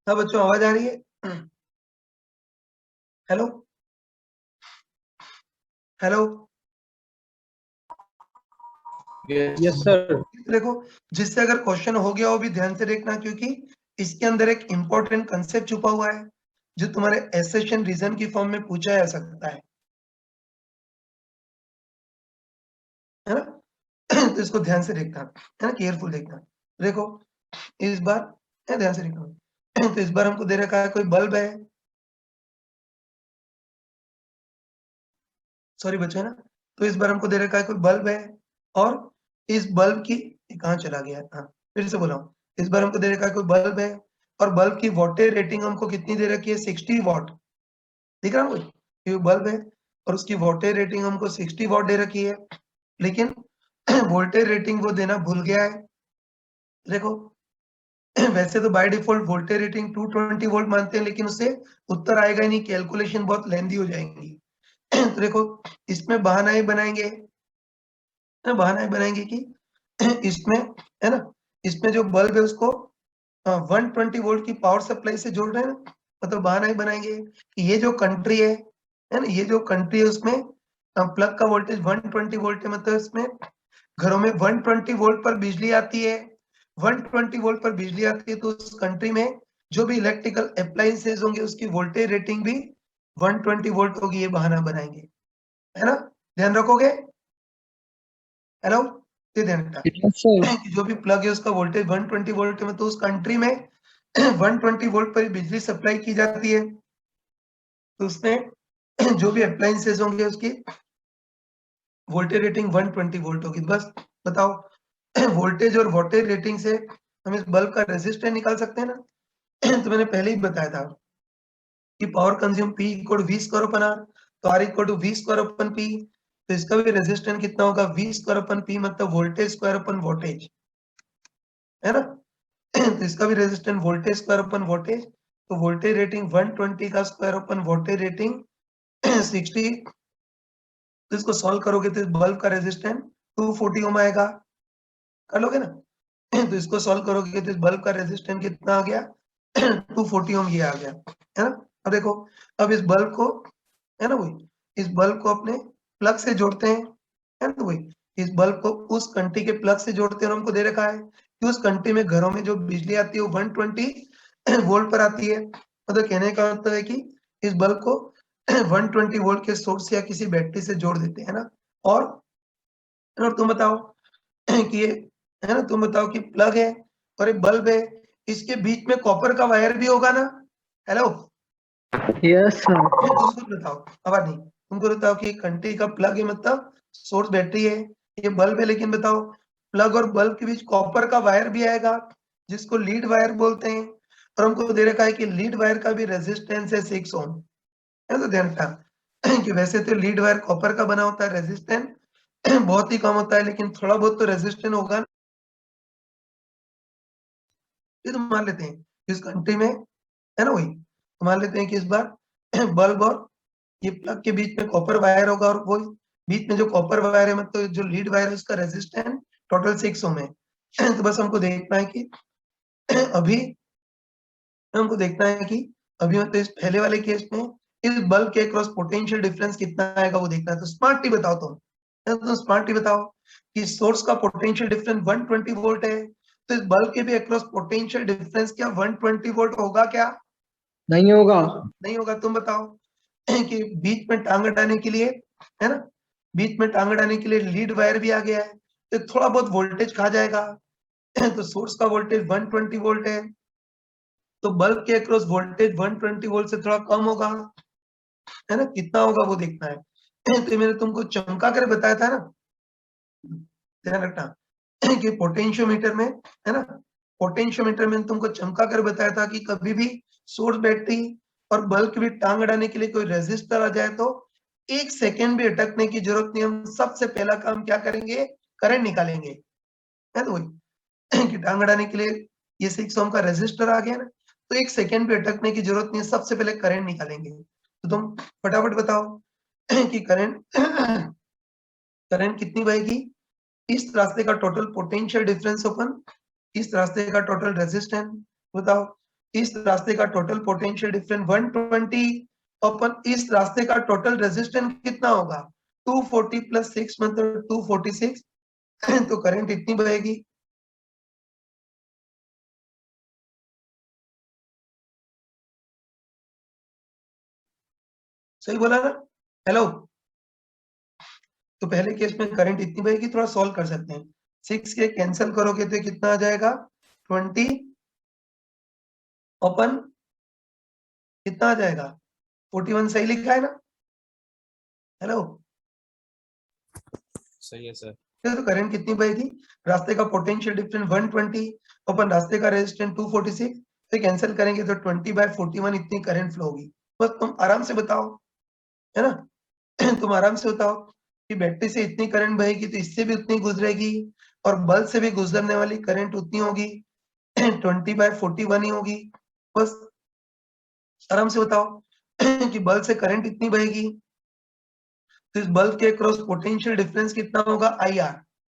हाँ बच्चों आवाज आ रही है? Hello hello. Yes sir. देखो जिससे अगर क्वेश्चन हो गया हो भी ध्यान से देखना, क्योंकि इसके अंदर एक इंपॉर्टेंट कंसेप्ट छुपा हुआ है जो तुम्हारे एसेशन रीजन की फॉर्म में पूछा जा सकता है ना तो इसको ध्यान से देखना है ना, केयरफुल देखना। देखो इस बार ध्यान से देखना तो इस बार हमको दे रखा है कोई बल्ब है, सॉरी बच्चे है ना, तो इस बार हमको दे रखा है कोई बल्ब है, और इस बल्ब की कहाँ चला गया, हाँ फिर से बोला हूँ, इस बार हमको दे रखा है कोई बल्ब है और बल्ब की वोल्टेज रेटिंग हमको कितनी दे रखी है 60 वॉट। दिख रहा है हमको ये बल्ब है और उसकी वोल्टेज रेटिंग हमको 60 वॉट दे रखी है, लेकिन वोल्टेज रेटिंग वो देना भूल गया है। देखो वैसे तो by default voltage rating 220 volt मानते हैं, लेकिन उससे उत्तर आएगा ही नहीं, कैलकुलेशन बहुत लेंदी हो जाएंगी तो देखो इसमें बहाना ही बनाएंगे, बहाना ही बनाएंगे कि इसमें है ना, इसमें जो बल्ब है उसको 120 वोल्ट की पावर सप्लाई से जोड़ रहे हैं ना, मतलब बहाना ही बनाएंगे कि ये जो कंट्री है ना, ये जो कंट्री है उसमें प्लग का वोल्टेज 120 वोल्ट है, मतलब इसमें घरों में 120 वोल्ट पर बिजली आती है, 120 वोल्ट पर बिजली आती है तो उस कंट्री में जो भी इलेक्ट्रिकल अप्लायंसेस होंगे उसकी वोल्टेज रेटिंग भी 120 वोल्ट होगी, ये बहाना बनाएंगे, है ना? ध्यान रखोगे? हेलो, ये ध्यान रखना Yes, sir. कि जो भी प्लग है उसका वोल्टेज 120 वोल्ट में, तो उस कंट्री में 120 वोल्ट पर ही बिजली सप्लाई की जाती है, तो उसमें जो भी अप्लायंसेस होंगे उसकी वोल्टेज रेटिंग 120 वोल्ट होगी। बस बताओ, वोल्टेज और वोल्टेज रेटिंग से हम इस बल्ब का रेजिस्टेंस निकाल सकते हैं ना? तो मैंने पहले ही बताया था कि power consume P equal V square upon R, तो R equal to V square upon P, तो इसका भी रेजिस्टेंस कितना होगा? V स्क्वायर अपन P, मतलब वोल्टेज स्क्वायर अपन वोल्टेज, है ना? तो इसका भी resistance voltage square upon voltage, तो वोल्टेज रेटिंग 120 का स्क्वायर अपन वोल्टेज रेटिंग 60, तो इसको सॉल्व करोगे तो इस बल्ब का रेजिस्टेंस 240 ओम आएगा, कर लोगे ना? तो इसको सॉल्व करोगे तो इस बल्ब का रेजिस्टेंस कितना आ गया? 240 ओम, ये आ गया, है ना? अब देखो, अब इस बल्ब को, है ना वही, इस बल्ब को अपने प्लग से जोड़ते हैं, है ना वही, इस बल्ब को उस कंटी के प्लग से जोड़ते हैं और हमको दे रखा है कि उस कंटी में घरों में जो बिजली आती है वो 120 वोल्ट पर आती है। मतलब कहने का मतलब है कि इस बल्ब को 120 वोल्ट के सोर्स या किसी बैटरी से जोड़ देते हैं ना। और तुम बताओ कि ये, है ना, तुम बताओ कि प्लग है और एक बल्ब है, इसके बीच में कॉपर का वायर भी होगा ना? Hello, Yes, sir. तुमको बताओ, आवाज नहीं, तुमको बताओ कि घंटी का प्लग है, मतलब सोर्स बैटरी है, ये बल्ब है, लेकिन बताओ प्लग और बल्ब के बीच कॉपर का वायर भी आएगा जिसको लीड वायर बोलते हैं, और हमको दे रखा है कि लीड वायर का भी रेजिस्टेंस है 6 ओम, है। तो ध्यान रखना कि वैसे तो लीड वायर कॉपर का बना होता है, रेजिस्टेंस बहुत ही कम होता है, लेकिन थोड़ा बहुत तो रेजिस्टेंस होगा। ये तो मान लेते हैं इस घंटी में, है ना वही, तो मान लेते हैं कि इस बार बल्ब और ये प्लग के बीच में कॉपर वायर होगा, और वो बीच में जो कॉपर वायर है, मतलब जो लीड वायर है, उसका रेजिस्टेंस टोटल 6 ओम है। तो बस हमको देखना है कि अभी हमको देखना है कि अभी मतलब इस पहले वाले केस में इस बल्ब के अक्रॉस पोटेंशियल डिफरेंस कितना आएगा वो देखना है। तो स्मार्टली बताओ तुम, तो स्मार्टली बताओ कि सोर्स का पोटेंशियल डिफरेंस 120 वोल्ट है, तो इस बल्ब के भी अक्रॉस पोटेंशियल डिफरेंस क्या 120 वोल्ट होगा क्या? नहीं होगा। नहीं होगा। तुम बताओ कि बीच में टांग अड़ाने के लिए, है ना, बीच में टांग अड़ाने के लिए लीड वायर भी आ गया है, तो थोड़ा बहुत वोल्टेज खा जाएगा। तो सोर्स का वोल्टेज 120 वोल्ट है, तो बल्ब के अक्रॉस वोल्टेज 120 वोल्ट से थोड़ा कम होगा, है ना? कितना होगा वो देखना है। तो मैंने तुमको चमका कर बताया था ना, ध्यान रखना कि पोटेंशियोमीटर में, है ना, पोटेंशियोमीटर में तुमको चमका कर बताया था कि कभी भी सोर्स बैटरी और बल्ब के भी टांग अड़ाने के लिए कोई रेजिस्टर आ जाए तो 1 सेकंड भी अटकने की जरूरत नहीं, हम सबसे पहला काम क्या करेंगे? करंट निकालेंगे, है तो वही कि टांग अड़ाने के लिए ये 6 ओम का रेजिस्टर आ गया ना, तो 1 सेकंड भी अटकने की जरूरत नहीं है, सबसे पहले करंट निकालेंगे। तो तुम फटाफट बताओ कि करंट करंट कितनी बहेगी? इस रास्ते का टोटल पोटेंशियल डिफरेंस अपन इस रास्ते का टोटल रेजिस्टेंस, बताओ इस रास्ते का टोटल पोटेंशियल डिफरेंस 120 अपन इस रास्ते का टोटल रेजिस्टेंस कितना होगा? 240 प्लस 6 मतलब 246। तो करंट इतनी बहेगी। सही बोला ना? हेलो, तो पहले केस में करंट इतनी बहेगी, थोड़ा सॉल्व कर सकते हैं। 6 के कैंसिल करोगे तो कितना आ जाएगा? 20 ओपन कितना आ जाएगा? 41 सही लिखा है ना? हेलो, सही है सर। तो करंट कितनी बहेगी? रास्ते का पोटेंशियल डिफरेंस 120 ओपन रास्ते का रेजिस्टेंस 246, तो कैंसिल करेंगे तो 20/41 इतनी करंट फ्लो होगी। बस तुम आराम से बताओ, है ना? तुम आराम से बताओ कि बैटरी से इतनी करंट बहेगी तो इससे भी उतनी गुजरेगी, और बल्ब से भी गुजरने वाली करंट उतनी होगी 20/41 ही होगी। बस आराम से बताओ कि बल्ब से करंट इतनी बहेगी, तो इस बल्ब के क्रॉस पोटेंशियल डिफरेंस कितना होगा? IR।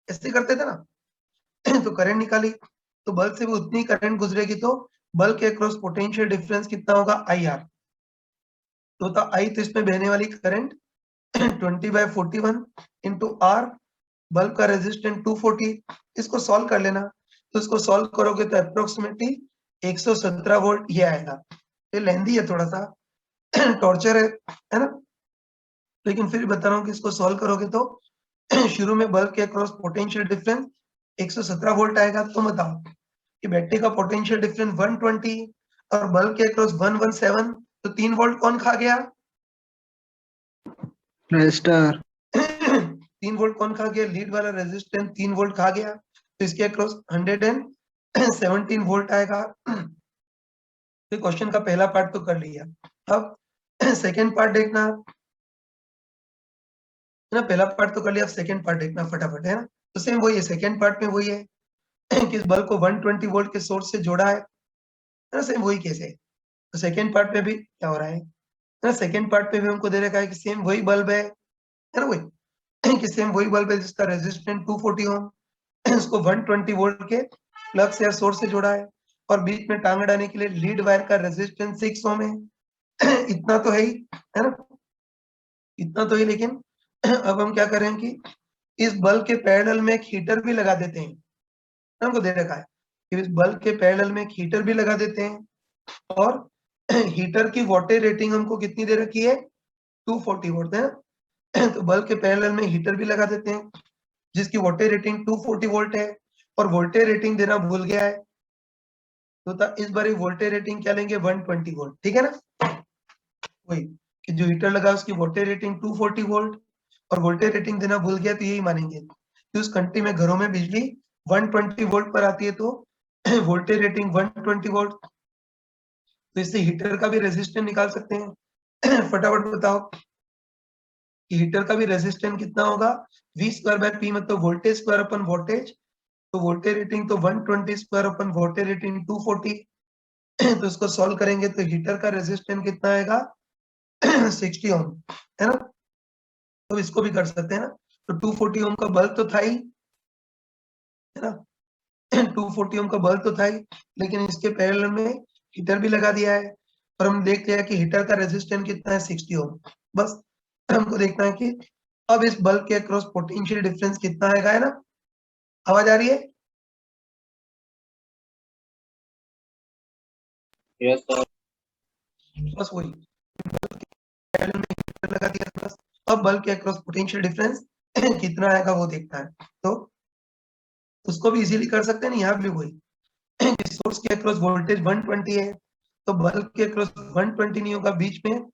ऐसे करते थे ना तो करंट निकाली, तो बल्ब से भी उतनी करंट गुजरेगी, तो बल्ब के क्रॉस पोटेंशियल डिफरेंस कितना होगा? IR। तो था I, तो इसमें बहने वाली करंट 20/41 इंटू R, बल्ब का रेजिस्टेंस 240, इसको सॉल्व कर लेना। तो इसको सॉल्व करोगे तो अप्रोक्सीमेटली 117 वोल्ट ये आएगा। ये लेंदी है थोड़ा सा, टॉर्चर है ना, लेकिन फिर बता रहा हूँ कि इसको सॉल्व करोगे तो शुरू में बल्ब के अक्रॉस पोटेंशियल डिफरेंस 117 वोल्ट आएगा। तो बताओ कि बैटरी का पोटेंशियल डिफरेंस 120 और बल्ब के अक्रॉस 117, तो 3 वोल्ट कौन खा गया? रजिस्टर 3 वोल्ट कौन खा गया? लीड वाला रेजिस्टेंस 3 वोल्ट खा गया, तो इसके अक्रॉस 117 वोल्ट आएगा। तो क्वेश्चन का पहला पार्ट तो कर लिया। अब सेकेंड पार्ट देखना ना, पहला पार्ट तो कर लिया, अब सेकेंड पार्ट देखना फटाफट, है ना। तो सेम वही है, सेकेंड पार्ट में वही है कि इस बल्ब को 120 वोल्ट के सोर्स से जोड़ा है ना, सेम वही केस है। तो सेकेंड पार्ट में भी क्या हो रहा है ना, सेकेंड पार्ट में भी हमको दे रखा है कि सेम वही बल्ब है ना, वही कि सेम वही बल्ब है जिसका रेजिस्टेंस 240 ओम, उसको 120 वोल्ट के प्लग से या सोर्स से जोड़ा है, और बीच में टांग अड़ाने के लिए लीड वायर का रेजिस्टेंस 6 ओम है। इतना तो है ही, है ना, इतना तो ही। लेकिन अब हम क्या करें कि इस बल्ब के पैरेलल में एक हीटर भी लगा देते हैं, हमको दे रखा है कि इस बल्ब के पैरेलल में एक हीटर भी लगा देते हैं, और हीटर की वोल्टेज रेटिंग हमको कितनी दे रखी है? 240 वोल्ट है ना। तो बल्ब के पैरेलल में हीटर भी लगा देते हैं जिसकी वोल्टेज रेटिंग 240 वोल्ट है, और वोल्टेज रेटिंग देना भूल गया है, तो इस बार वोल्टेज रेटिंग क्या लेंगे? 120 वोल्ट, ठीक है ना। वही कि जो हीटर लगा उसकी वोल्टेज रेटिंग 240 वोल्ट, और वोल्टेज रेटिंग देना भूल गया, तो यही मानेंगे कि उस कंट्री में घरों में बिजली 120 वोल्ट पर आती है, तो वोल्टेज रेटिंग 120 वोल्ट। तो इससे हीटर का भी रेजिस्टेंस निकाल सकते हैं। फटाफट बताओ कि हीटर का भी रेजिस्टेंस कितना होगा? V स्क्वायर बाय P, मतलब वोल्टेज स्क्वायर अपन वोल्टेज, तो वोल्टेज रेटिंग तो 120 स्क्वायर अपन वोल्टेज रेटिंग 240। तो इसको सॉल्व करेंगे तो हीटर का रेजिस्टेंस कितना आएगा? 60 ओम, है ना। तो इसको भी कर सकते हैं ना, तो 240 ओम का बल्ब तो था ही, है ना। 240 ओम का बल्ब तो था ही, लेकिन इसके पैरेलल में हीटर भी लगा दिया है, और हम देख लिया कि हीटर का रेजिस्टेंस कितना है? 60 ओम। बस हमको देखना है कि अब इस बल्ब के अक्रॉस पोटेंशियल डिफरेंस कितना आएगा, है ना। आवाज आ रही है? Yes, sir. बस वही, पैरेलल में हीटर लगा दिया, बस अब बल्ब के अक्रॉस पोटेंशियल डिफरेंस कितना आएगा वो देखना है। तो उसको भी इजीली कर सकते हैं ना, यहाँ भी वही सोर्स के अक्रॉस वोल्टेज 120 है, तो बल्ब के अक्रॉस 120 नहीं होगा, बीच में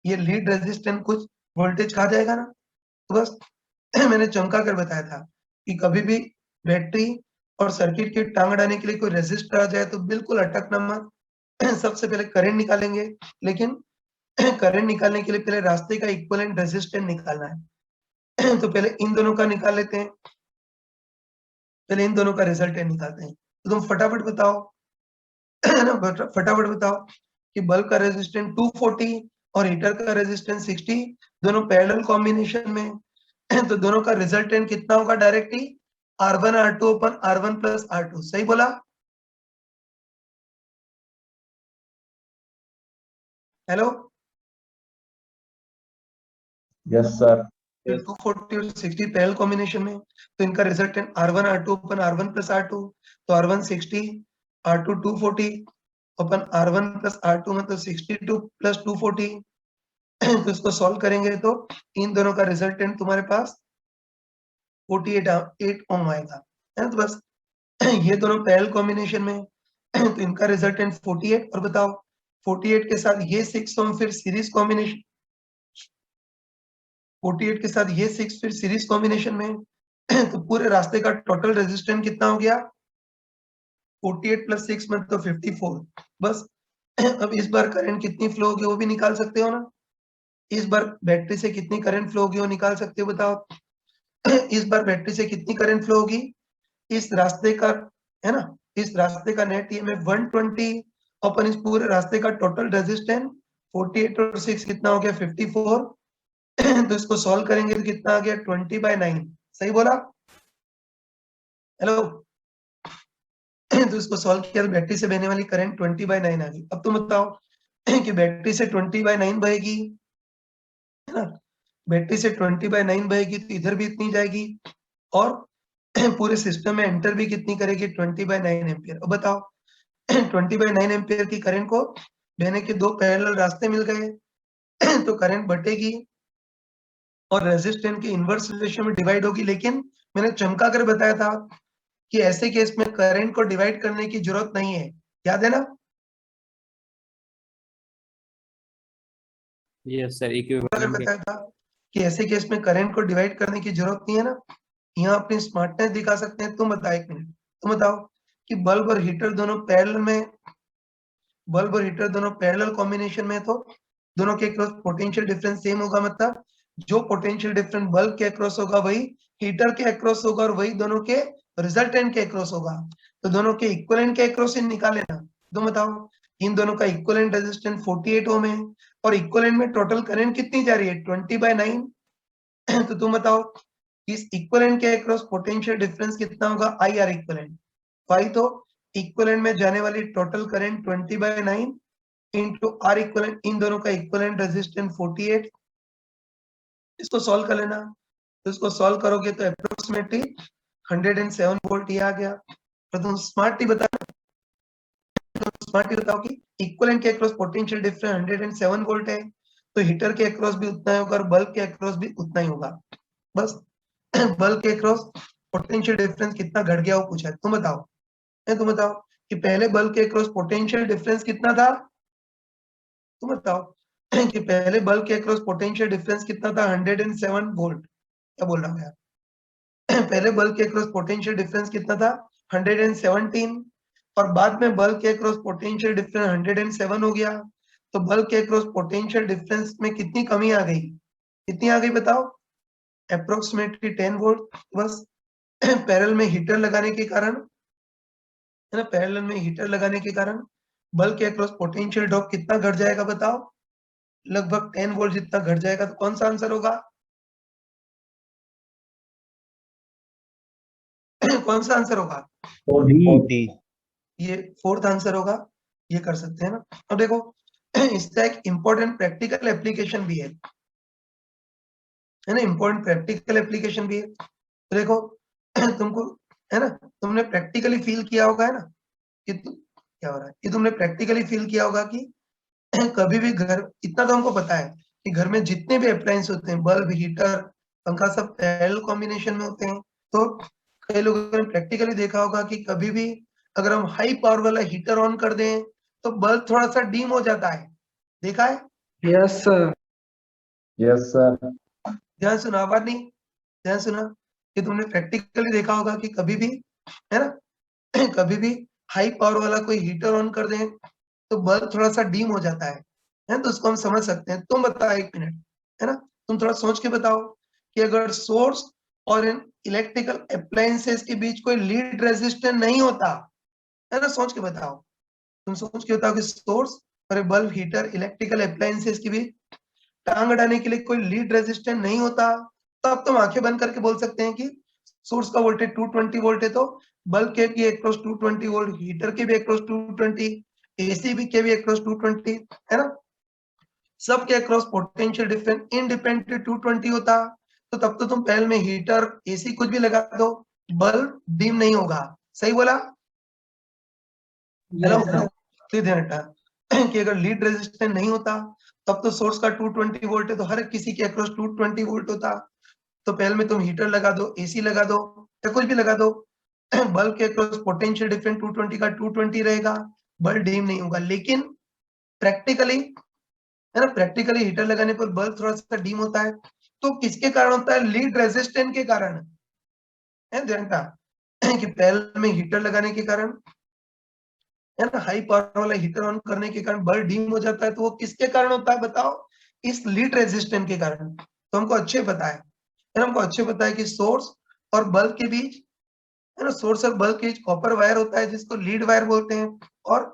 ये लीड रेजिस्टेंस कुछ वोल्टेज खा जाएगा ना। तो बस मैंने चमका कर बताया था कि कभी भी बैटरी और सर्किट की टांग अड़ाने के लिए कोई रेजिस्टर आ जाए तो बिल्कुल अटकना मत। सबसे पहले करंट निकालेंगे, लेकिन करंट निकालने के लिए पहले रास्ते का इक्विवेलेंट रेजिस्टेंस निकालना है। तो पहले इन दोनों का निकाल लेते हैं, पहले इन दोनों का रिजल्टेंट निकालते हैं। तो तुम फटाफट बताओ, है ना, फटाफट बताओ कि बल्ब का रेजिस्टेंस 240 और हीटर का रेजिस्टेंस 60, दोनों पैरेलल कॉम्बिनेशन में, तो दोनों का रिजल्टेंट कितना होगा? डायरेक्टली R1 R2 अपन R1 प्लस R2, सही बोला? Hello, yes sir. 240 और 60 पैरेलल कॉम्बिनेशन में, तो इनका रिजल्टेंट R1 R2 अपन R1 प्लस R2, तो R1 60, R2 240 अपन R1 प्लस R2, मतलब 62 प्लस 240। तो इसको सॉल्व करेंगे तो इन दोनों का रिजल्टेंट तुम्हारे पास 48 ओम आएगा, है ना। तो बस ये दोनों पैरेलल कॉम्बिनेशन में, तो इनका रिजल्टेंट 48, और बताओ 48 के साथ ये 6 ओम फिर सीरीज कॉम्बिनेशन, 48 के साथ ये 6 फिर सीरीज कॉम्बिनेशन में, तो पूरे रास्ते का टोटल रेजिस्टेंस कितना हो गया? 48 प्लस 6 में तो 54। बस अब इस बार करंट कितनी फ्लो होगी वो भी निकाल सकते हो ना, इस बार बैटरी से कितनी करंट फ्लो होगी वो निकाल सकते हो, बताओ। इस बार बैटरी से कितनी करंट फ्लो होगी? इस रास्ते का, है ना, इस रास्ते का नेट ईएमएफ 120, अपन इस पूरे रास्ते का टोटल रेजिस्टेंस 48 और 6 कितना हो गया? 54। तो इसको सॉल्व करेंगे तो कितना आ गया? 20/9, सही बोला? हेलो। तो इसको सॉल्व किया तो बैटरी से बहने वाली करंट 20/9 आ गई। अब तुम बताओ कि बैटरी से 20/9 बहेगी, है ना, बैटरी से 20/9 बहेगी तो इधर भी इतनी जाएगी, और पूरे सिस्टम में एंटर भी कितनी करेगी 20/9 एम्पियर। अब बताओ 20/9 एम्पियर की करंट को देने के दो पैरेलल रास्ते मिल गए तो करंट बटेगी और रेजिस्टेंस के इनवर्स रेशियो में डिवाइड होगी। लेकिन मैंने चमका कर बताया था कि ऐसे केस में करंट को डिवाइड करने की जरूरत नहीं है, याद है ना? Yes, sir. अगर Equivalent. बताया था कि ऐसे केस में करंट को डिवाइड करने की जरूरत नहीं है ना। यहाँ अपनी स्मार्टनेस दिखा सकते हैं। तुम बताओ, एक मिनट, तुम बताओ कि बल्ब और हीटर दोनों पैरेलल कॉम्बिनेशन में, तो दोनों के अक्रॉस पोटेंशियल डिफरेंस सेम होगा। मतलब जो पोटेंशियल डिफरेंस बल्ब के अक्रॉस होगा वही हीटर के अक्रॉस होगा और वही दोनों के रिजल्टेंट के अक्रॉस होगा। तो दोनों के इक्विवेलेंट के अक्रॉस ही निकाल लेना। तुम बताओ इन दोनों का इक्विवेलेंट रेजिस्टेंस 48 ओम है और इक्विवेलेंट में टोटल करंट कितनी जा रही है 20/9। तो तुम बताओ इस इक्विवेलेंट के अक्रॉस पोटेंशियल डिफरेंस कितना होगा आई आर इक्विवेलेंट। फाई तो इक्विवेलेंट में जाने वाली total current 20/9 into R equivalent, इन दोनों का इक्विवेलेंट रेजिस्टेंस 48। इसको सॉल्व कर लेना। तो इसको सॉल्व करोगे तो अप्रोक्सीमेटली 107 वोल्ट ये आ गया। तो तुम स्मार्टली बताओ कि इक्विवेलेंट के अक्रॉस पोटेंशियल डिफरेंस 107 वोल्ट है, तो हीटर के अक्रॉस भी उतना ही होगा और बल्ब के अक्रॉस भी उतना ही होगा। बस बल्ब के अक्रॉस पोटेंशियल डिफरेंस कितना घट गया वो पूछा है। तुम बताओ कि पहले बल्ब के अक्रॉस पोटेंशियल डिफरेंस कितना था। तुम बताओ कि पहले बल्ब के अक्रॉस पोटेंशियल डिफरेंस कितना था 107 वोल्ट। क्या बोल रहा हूँ यार? पहले बल्ब के अक्रॉस पोटेंशियल डिफरेंस कितना था 117 और बाद में बल्ब के अक्रॉस पोटेंशियल डिफरेंस 107 हो गया। तो बल्ब के अक्रॉस पोटेंशियल डिफरेंस में कितनी कमी आ गई, कितनी आ गई बताओ? Approximately 10 volt. बस पैरेलल में हीटर लगाने के कारण, है ना, पैरेलल में हीटर लगाने के कारण बल्ब के अक्रॉस पोटेंशियल ड्रॉप कितना घट जाएगा बताओ? लगभग 10 वोल्ट जितना घट जाएगा। तो कौन सा आंसर होगा? कौन सा आंसर होगा? और डी। ये फोर्थ आंसर होगा। ये कर सकते हैं ना। अब देखो इसका एक इंपॉर्टेंट प्रैक्टिकल एप्लीकेशन भी है ना, इंपॉर्टेंट प्रैक्टिकल एप्लीकेशन भी है। तो देखो तुमको, है ना, तुमने प्रैक्टिकली फील किया होगा, है ना, कि क्या हो रहा है, कि तुमने प्रैक्टिकली फील किया होगा कि कभी भी घर, इतना तो हमको पता है कि घर में जितने भी अप्लायंस होते हैं, बल्ब, हीटर, पंखा, सब पैरेलल कॉम्बिनेशन में होते हैं। तो कई लोगों ने प्रैक्टिकली देखा होगा कि कभी भी अगर हम हाई पावर वाला हीटर ऑन कर दें तो बल्ब थोड़ा सा डीम हो जाता है। देखा है? Yes sir. Yes sir. ध्यान सुना, आवाज नहीं, ध्यान सुना कि तुमने प्रैक्टिकली देखा होगा कि कभी भी, है ना, कभी भी हाई पावर वाला कोई हीटर ऑन कर दें तो बल्ब थोड़ा सा डीम हो जाता है। तो उसको हम समझ सकते हैं। तुम बताओ, एक मिनट, है ना, तुम थोड़ा सोच के बताओ कि अगर सोर्स और इन इलेक्ट्रिकल अप्लायंसेस के बीच कोई लीड रेजिस्टेंस नहीं होता, है ना, सोच के बताओ, तुम सोच के बताओ कि सोर्स और बल्ब, हीटर, इलेक्ट्रिकल अप्लायंसेस के बीच टांग अड़ाने के लिए कोई लीड रेजिस्टेंस नहीं होता, तो अब तुम आंखें बंद करके बोल सकते हैं कि सोर्स का वोल्टेज 220 वोल्ट है तो बल्ब के भी अक्रॉस 220 वोल्ट, हीटर के भी अक्रॉस 220, एसी भी के भी अक्रॉस 220, है ना, सब के अक्रॉस पोटेंशियल डिफरेंस इंडिपेंडेंट 220 होता। तो तब तो तुम पहले में हीटर, एसी कुछ भी लगा दो, बल्ब डिम नहीं होगा। सही बोला? Hello, Yes, sir. ध्यान हटा कि अगर लीड रेजिस्टेंस नहीं होता तब तो सोर्स का 220 वोल्ट है तो हर किसी के अक्रॉस 220 वोल्ट होता। तो पहले में तुम हीटर लगा दो, एसी लगा दो या कुछ भी लगा दो, बल्ब के अक्रॉस पोटेंशियल डिफरेंस 220 का 220 रहेगा, बल्ब डिम नहीं होगा। लेकिन प्रैक्टिकली, है ना, प्रैक्टिकली हीटर लगाने पर बल्ब थोड़ा सा डिम होता है। तो किसके कारण होता है? लीड रेजिस्टेंस के कारण, है ध्यान का, कि पहले में हीटर लगाने के कारण, है ना, हाई पावर वाला हीटर ऑन करने के कारण बल्ब डिम हो जाता है। तो वो किसके कारण होता है बताओ? इस लीड रेजिस्टेंस के कारण। तो हमको अच्छे पता है, हमको अच्छे पता है कि सोर्स और बल्ब के बीच, है ना, सोर्स और बल्ब के बीच कॉपर वायर होता है जिसको लीड वायर बोलते हैं। और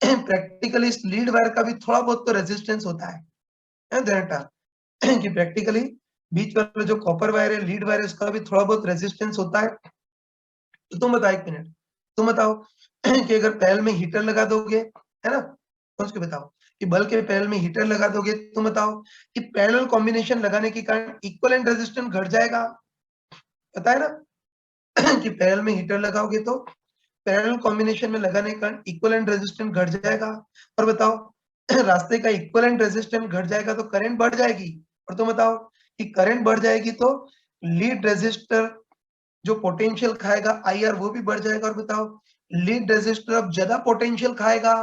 प्रैक्टिकली इस लीड वायर का भी थोड़ा बहुत तो रेजिस्टेंस होता है ध्यान का, कि प्रैक्टिकली बीच वाला जो कॉपर वायर है, लीड वायर है, उसका भी थोड़ा बहुत रेजिस्टेंस होता है। तो तुम बताओ, एक मिनट, तुम बताओ कि अगर पैरेलल में हीटर लगा दोगे, है ना, सोच के बताओ कि बल्ब के पैरेलल में हीटर लगा दोगे, तुम बताओ कि पैरेलल कॉम्बिनेशन लगाने के कारण इक्विवेलेंट रेजिस्टेंस घट जाएगा, पता है ना? कि पैरेलल में हीटर लगाओगे तो पैरेलल कॉम्बिनेशन में लगाने का इक्विवेलेंट रेजिस्टेंस घट जाएगा। और बताओ रास्ते का इक्विवेलेंट रेजिस्टेंस घट जाएगा तो करंट बढ़ जाएगी। और तुम बताओ कि करंट बढ़ जाएगी तो लीड रेजिस्टर जो पोटेंशियल खाएगा IR वो भी बढ़ जाएगा। और बताओ लीड रेजिस्टर अब ज्यादा पोटेंशियल खाएगा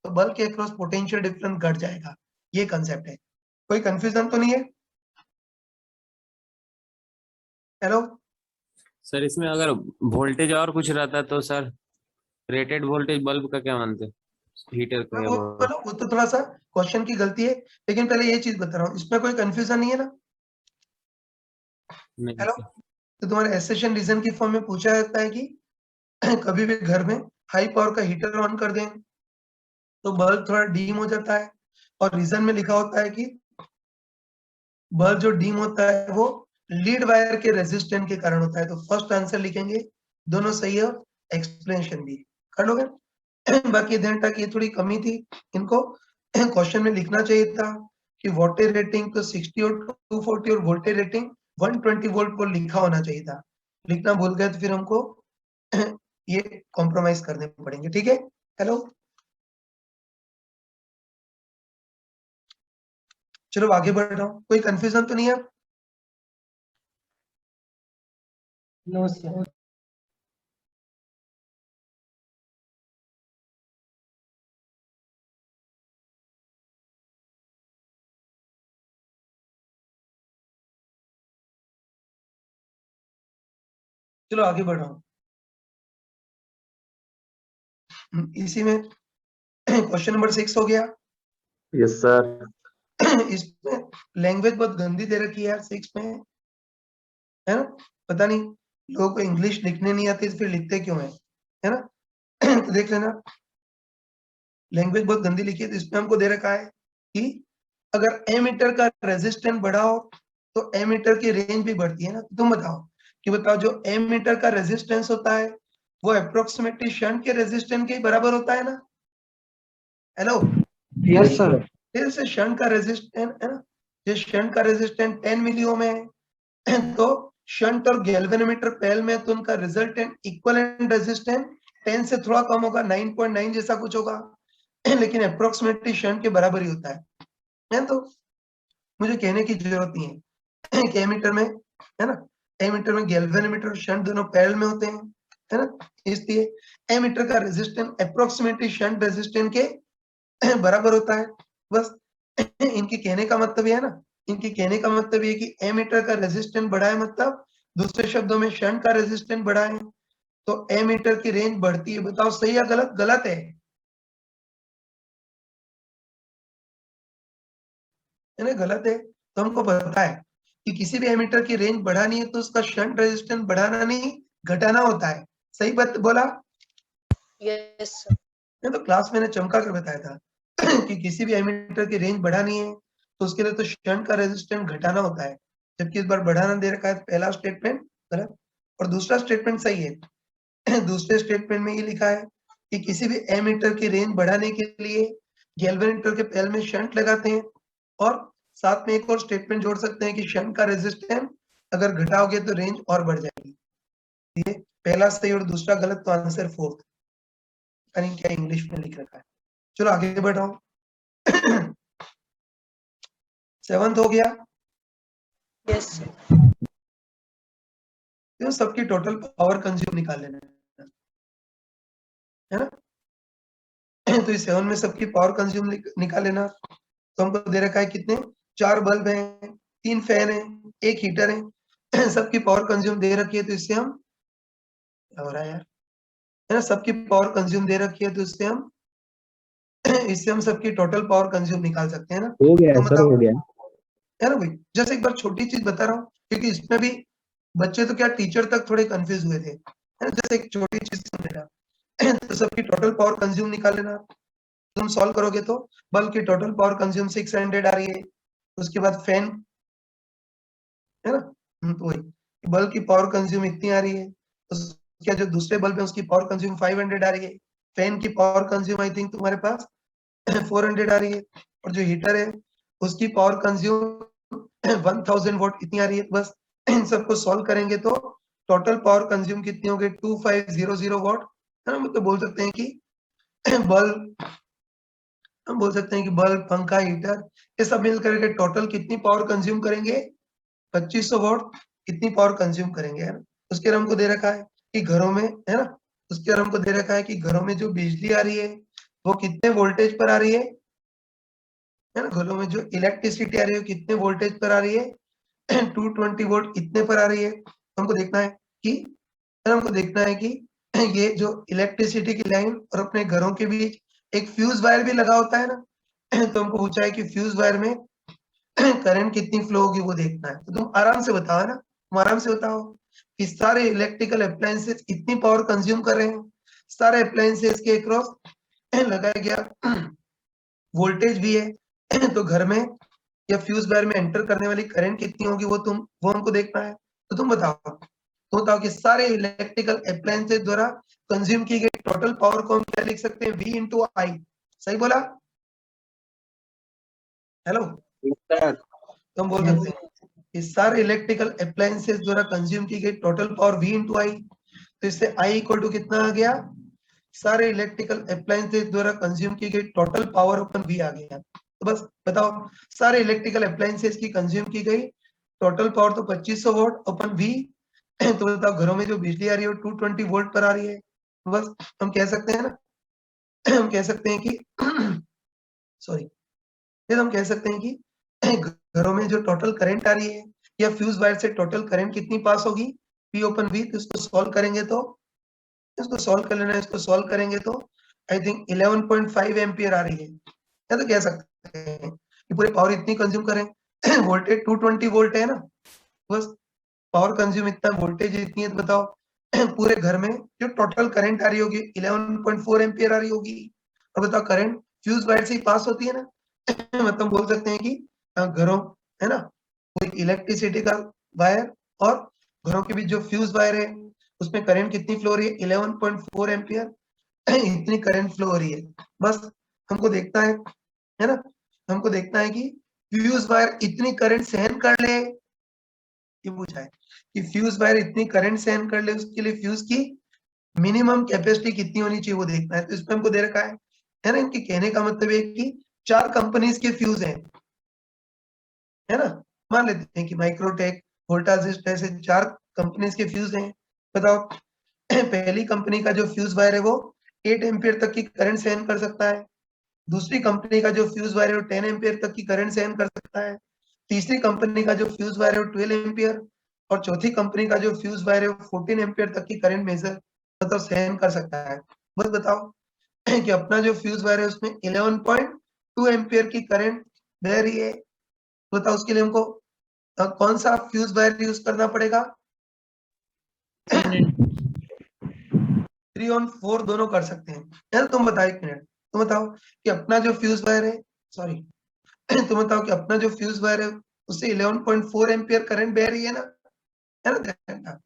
तो बल्ब के अक्रॉस पोटेंशियल डिफरेंस घट जाएगा। ये कंसेप्ट है, कोई कंफ्यूजन तो नहीं है? हेलो सर इसमें अगर वोल्टेज और कुछ रहता तो सर रेटेड वोल्टेज बल्ब का क्या मानते, हीटर का? वो तो थोड़ा सा क्वेश्चन की गलती है, लेकिन पहले ये चीज बता रहा हूँ, इसमें कोई कंफ्यूजन नहीं है ना? नहीं हेलो, सर। तो तुम्हारे एसेशन रीजन की फॉर्म में पूछा जाता है कि कभी भी घर में हाई पावर का हीटर ऑन कर दें तो बल्ब थोड़ा डीम हो जाता है, और रीजन में लिखा होता है कि बल्ब जो डीम होता है वो लीड वायर के रेजिस्टेंस के कारण होता है। तो फर्स्ट आंसर लिखेंगे, दोनों सही है, एक्सप्लेनेशन भी कर लोगे। बाकी ध्यान तक ये थोड़ी कमी थी, इनको क्वेश्चन में लिखना चाहिए था कि वोल्टेज रेटिंग तो 60 और 240 और वोल्टेज रेटिंग 120 वोल्ट को लिखा होना चाहिए था। लिखना भूल गए तो फिर हमको ये कॉम्प्रोमाइज करने पड़ेंगे, ठीक है? हेलो, चलो आगे बढ़ रहा हूँ, कोई कंफ्यूजन तो नहीं है? No sir. चलो आगे बढ़ रहा हूँ। इसी में क्वेश्चन नंबर 6 हो गया। Yes, sir. इसमें लैंग्वेज बहुत गंदी दे रखी है यार 6 में, है ना? पता नहीं लोगों को इंग्लिश लिखने नहीं आती तो फिर लिखते क्यों है ना? तो देख लेना, लैंग्वेज बहुत गंदी लिखी है। तो इसमें हमको दे रखा है कि अगर एमीटर का रेजिस्टेंस बढ़ा हो तो एमीटर की रेंज भी बढ़ती है ना। तुम बताओ कि बताओ जो एमीटर का रेजिस्टेंस होता है वो अप्रोक्सीमेटली शंट के रेजिस्टेंस के बराबर होता है ना? Hello, yes sir. फिर से शंट का रेजिस्टेंस है ना, जो शंट का रेजिस्टेंस 10 मिली ओम है तो शंट और गैल्वेनोमीटर पैरेलल में तो उनका रिजल्टेंट इक्विवेलेंट रेजिस्टेंस 10 से थोड़ा कम होगा, 9.9 जैसा कुछ होगा, लेकिन अप्रोक्सीमेटली शंट के बराबर ही होता है। तो मुझे कहने की जरूरत नहीं है कि एमीटर में, है ना, एमीटर में गैल्वेनोमीटर और शंट दोनों पैरेलल में होते हैं, है ना? इसलिए एमीटर का रेजिस्टेंस अप्रोक्सीमेटली शंट रेजिस्टेंस के बराबर होता है। बस इनके कहने का मतलब ये है ना, इनके कहने का मतलब ये कि एमीटर का रेजिस्टेंस बढ़ा है, मतलब दूसरे शब्दों में शंट का रेजिस्टेंस बढ़ा है तो एमीटर की रेंज बढ़ती है। बताओ सही या गलत? गलत है ना? गलत है। तो हमको पता है कि किसी भी एमीटर की रेंज बढ़ानी है तो उसका शंट रेजिस्टेंस बढ़ाना नहीं घटाना होता है। सही बात बोला? Yes sir. नहीं तो क्लास मैंने चमका कर बताया था कि किसी भी एमीटर की रेंज बढ़ानी है तो उसके लिए तो शंट का रेजिस्टेंस घटाना होता है, जबकि इस बार बढ़ाना दे रखा है। पहला स्टेटमेंट गलत और दूसरा स्टेटमेंट सही है। दूसरे स्टेटमेंट में ये लिखा है कि किसी भी एमीटर की रेंज बढ़ाने के लिए गैल्वेनोमीटर के पैरेलल में शंट लगाते हैं, और साथ में एक और स्टेटमेंट जोड़ सकते हैं कि शंट का रेजिस्टेंस अगर घटाओगे तो रेंज और बढ़ जाएगी। ये पहला सही और दूसरा गलत, तो आंसर 4th। यानी क्या इंग्लिश में लिख रखा है। चलो आगे बढ़ रहा हूँ। 7th हो गया। Yes sir. तो सबकी टोटल पावर कंज्यूम निकाल लेना है ना? तो इस 7 में सबकी पावर कंज्यूम निकाल लेना। तो हमको दे रखा है कितने, 4 बल्ब हैं, 3 फैन है, 1 हीटर है, सबकी पावर कंज्यूम दे रखी है। तो इससे हम, क्या हो रहा है यार, है ना, सबकी पावर कंज्यूम दे रखी है तो इससे हम सबकी टोटल पावर कंज्यूम निकाल सकते हैं ना? हो गया तो सर, हो गया। है ना भाई, जैसे एक बार छोटी चीज बता रहा हूँ क्योंकि इसमें भी बच्चे तो क्या टीचर तक थोड़े कंफ्यूज हुए थे, है ना? जैसे एक छोटी चीज समझना, तो सबकी टोटल पावर कंज्यूम निकाल लेना। तुम सॉल्व करोगे तो बल्ब की टोटल पावर कंज्यूम 600 आ रही है। उसके बाद फैन, है ना, तो वही बल्ब की पावर कंज्यूम इतनी आ रही है, तो क्या जो दूसरे बल्ब है उसकी पावर कंज्यूम 500 आ रही है। फैन की पावर कंज्यूम आई थिंक तुम्हारे पास 400 आ रही है, और जो हीटर है उसकी पावर कंज्यूम 1000 वॉट इतनी आ रही है। बस इन सबको सॉल्व करेंगे तो टोटल पावर कंज्यूम कितनी होगी 2500 वॉट, है ना। मतलब बोल सकते हैं कि बल्ब, हम बोल सकते हैं कि बल्ब, पंखा, हीटर, ये सब मिलकर के टोटल कितनी पावर कंज्यूम करेंगे 2500 वॉट कितनी पावर कंज्यूम करेंगे, है ना। उसके बाद हमको दे रखा है कि घरों में, है ना, उसके बाद हमको दे रखा है कि घरों में जो बिजली आ रही है वो कितने वोल्टेज पर आ रही है ना। घरों में जो इलेक्ट्रिसिटी आ रही है कितने वोल्टेज पर आ रही है 220 वोल्ट कितने पर आ रही है। हमको देखना है कि ये जो इलेक्ट्रिसिटी की लाइन और अपने घरों के बीच एक फ्यूज वायर भी लगा होता है ना। तो हमको पूछा है कि फ्यूज वायर में करंट कितनी फ्लो होगी वो देखना है। तो तुम आराम से बताओ ना, तुम आराम से बताओ कि सारे इलेक्ट्रिकल अप्लायंसेस कितनी पावर कंज्यूम कर रहे हैं। सारे अप्लायंसेस के अक्रॉस लगाया गया वोल्टेज भी है तो घर में या फ्यूज वायर में एंटर करने वाली करंट कितनी होगी वो हमको देखना है। तो तुम बताओ कि सारे इलेक्ट्रिकल अप्लायंसेस द्वारा कंज्यूम की गई टोटल पावर को हम क्या लिख सकते हैं, V into I। सही बोला? हेलो, तो हम बोल सकते हैं कि सारे इलेक्ट्रिकल अप्लायंसेस द्वारा कंज्यूम की गई total power V into I। तो इससे I इक्वल टू कितना आ गया, सारे इलेक्ट्रिकल अप्लायंसेस द्वारा कंज्यूम की गई टोटल पावर अपन V आ गया। तो बस बताओ सारे इलेक्ट्रिकल अप्लायंसेस की कंज्यूम की गई टोटल पावर तो 2500 वोल्ट अपन V। तो बताओ घरों में जो बिजली आ रही है 220 वोल्ट पर आ रही है। तो बस हम कह सकते हैं ना, हम कह सकते हैं कि सॉरी, फिर हम कह सकते हैं कि घरों में जो टोटल करंट आ रही है या फ्यूज वायर से टोटल करंट कितनी पास होगी P ओपन V। तो इसको सॉल्व करेंगे तो इसको सॉल्व कर लेना है, इसको सॉल्व करेंगे तो आई थिंक 11.5 एम्पियर आ रही है। या तो कह सकते हैं कि पूरे पावर इतनी कंज्यूम करें वोल्टेज 220 वोल्ट है ना, बस पावर कंज्यूम इतना, वोल्टेज इतनी है। तो बताओ पूरे घर में जो टोटल करंट आ रही होगी 11.4 एम्पियर आ रही होगी। और बताओ करंट फ्यूज वायर से ही पास होती है ना मतलब बोल सकते हैं कि घरों, है ना, कोई इलेक्ट्रिसिटी का वायर और घरों के बीच जो फ्यूज वायर है उसमें करंट कितनी फ्लो हो रही है 11.4 एम्पियर इतनी करंट फ्लो हो रही है। बस हमको देखना है ना, हमको देखना है कि फ्यूज वायर इतनी करंट सहन कर ले, ये पूछा है कि फ्यूज वायर इतनी करंट सहन कर ले, उसके लिए फ्यूज की मिनिमम कैपेसिटी कितनी होनी चाहिए वो देखना है। तो इसमें हमको दे रखा है ना, इनके कहने का मतलब है कि 4 कंपनीज के फ्यूज हैं, है ना। मान लेते हैं कि माइक्रोटेक, वोल्टासिस्ट, ऐसे 4 कंपनीज के फ्यूज हैं। बताओ पहली कंपनी का जो फ्यूज वायर है वो 8 एम्पियर तक की करंट सहन कर सकता है। दूसरी कंपनी का जो फ्यूज वायर है वो 10 एम्पियर तक की करंट सहन कर सकता है। तीसरी कंपनी का जो फ्यूज वायर है वो 12 एम्पियर, और चौथी कंपनी का जो फ्यूज वायर है वो 14 एम्पियर तक की करंट मेजर मतलब सहन कर सकता है। बस बताओ कि अपना जो फ्यूज वायर है उसमें 11.2 एम्पियर की करंट बह रही है। बताओ उसके लिए हमको कौन सा फ्यूज वायर यूज करना पड़ेगा? 3 और 4 दोनों कर सकते हैं। यार तुम बताओ, एक मिनट, तुम बताओ कि अपना जो फ्यूज वायर है, सॉरी तुम बताओ कि अपना जो फ्यूज वायर है उससे 11.4 एम्पियर करंट बह रही है ना, है ना। देखना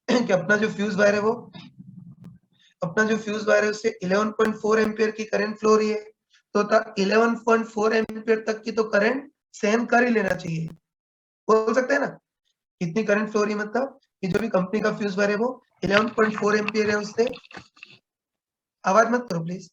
कि अपना जो फ्यूज वायर है वो, अपना जो फ्यूज वायर है उससे 11.4 एम्पियर की करंट फ्लो हो रही है। तो 11.4 एम्पियर तक की तो करंट सहन कर ही लेना चाहिए। बोल सकते हैं ना कितनी करंट फ्लो हो रही है, मतलब कि जो भी कंपनी का फ्यूज वायर है वो 11.4 एम्पियर है, उससे आवाज मत करो प्लीज।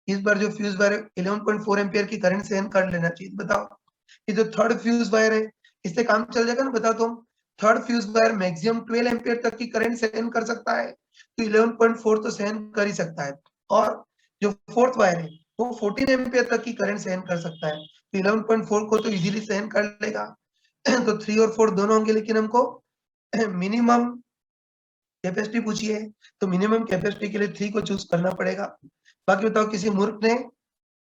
इस बार जो फ्यूज वायर है 11.4 एम्पियर की करंट सहन कर लेना चाहिए। बताओ कि जो थर्ड फ्यूज वायर है इससे काम चल जाएगा ना। बताओ तुम, third fuse wire maximum 12 ampere तक की करंट सहन कर सकता है, तो 11.4 तो सहन कर ही सकता है। और जो फोर्थ वायर है वो 14 एम्पियर तक की करंट सहन कर सकता है, तो 11.4 को तो इजीली सहन कर लेगा। तो 3 और 4 दोनों होंगे, लेकिन हमको मिनिमम कैपेसिटी पूछी है, तो मिनिमम कैपेसिटी के लिए 3 को चूज करना पड़ेगा। बाकी बताओ किसी मूर्ख ने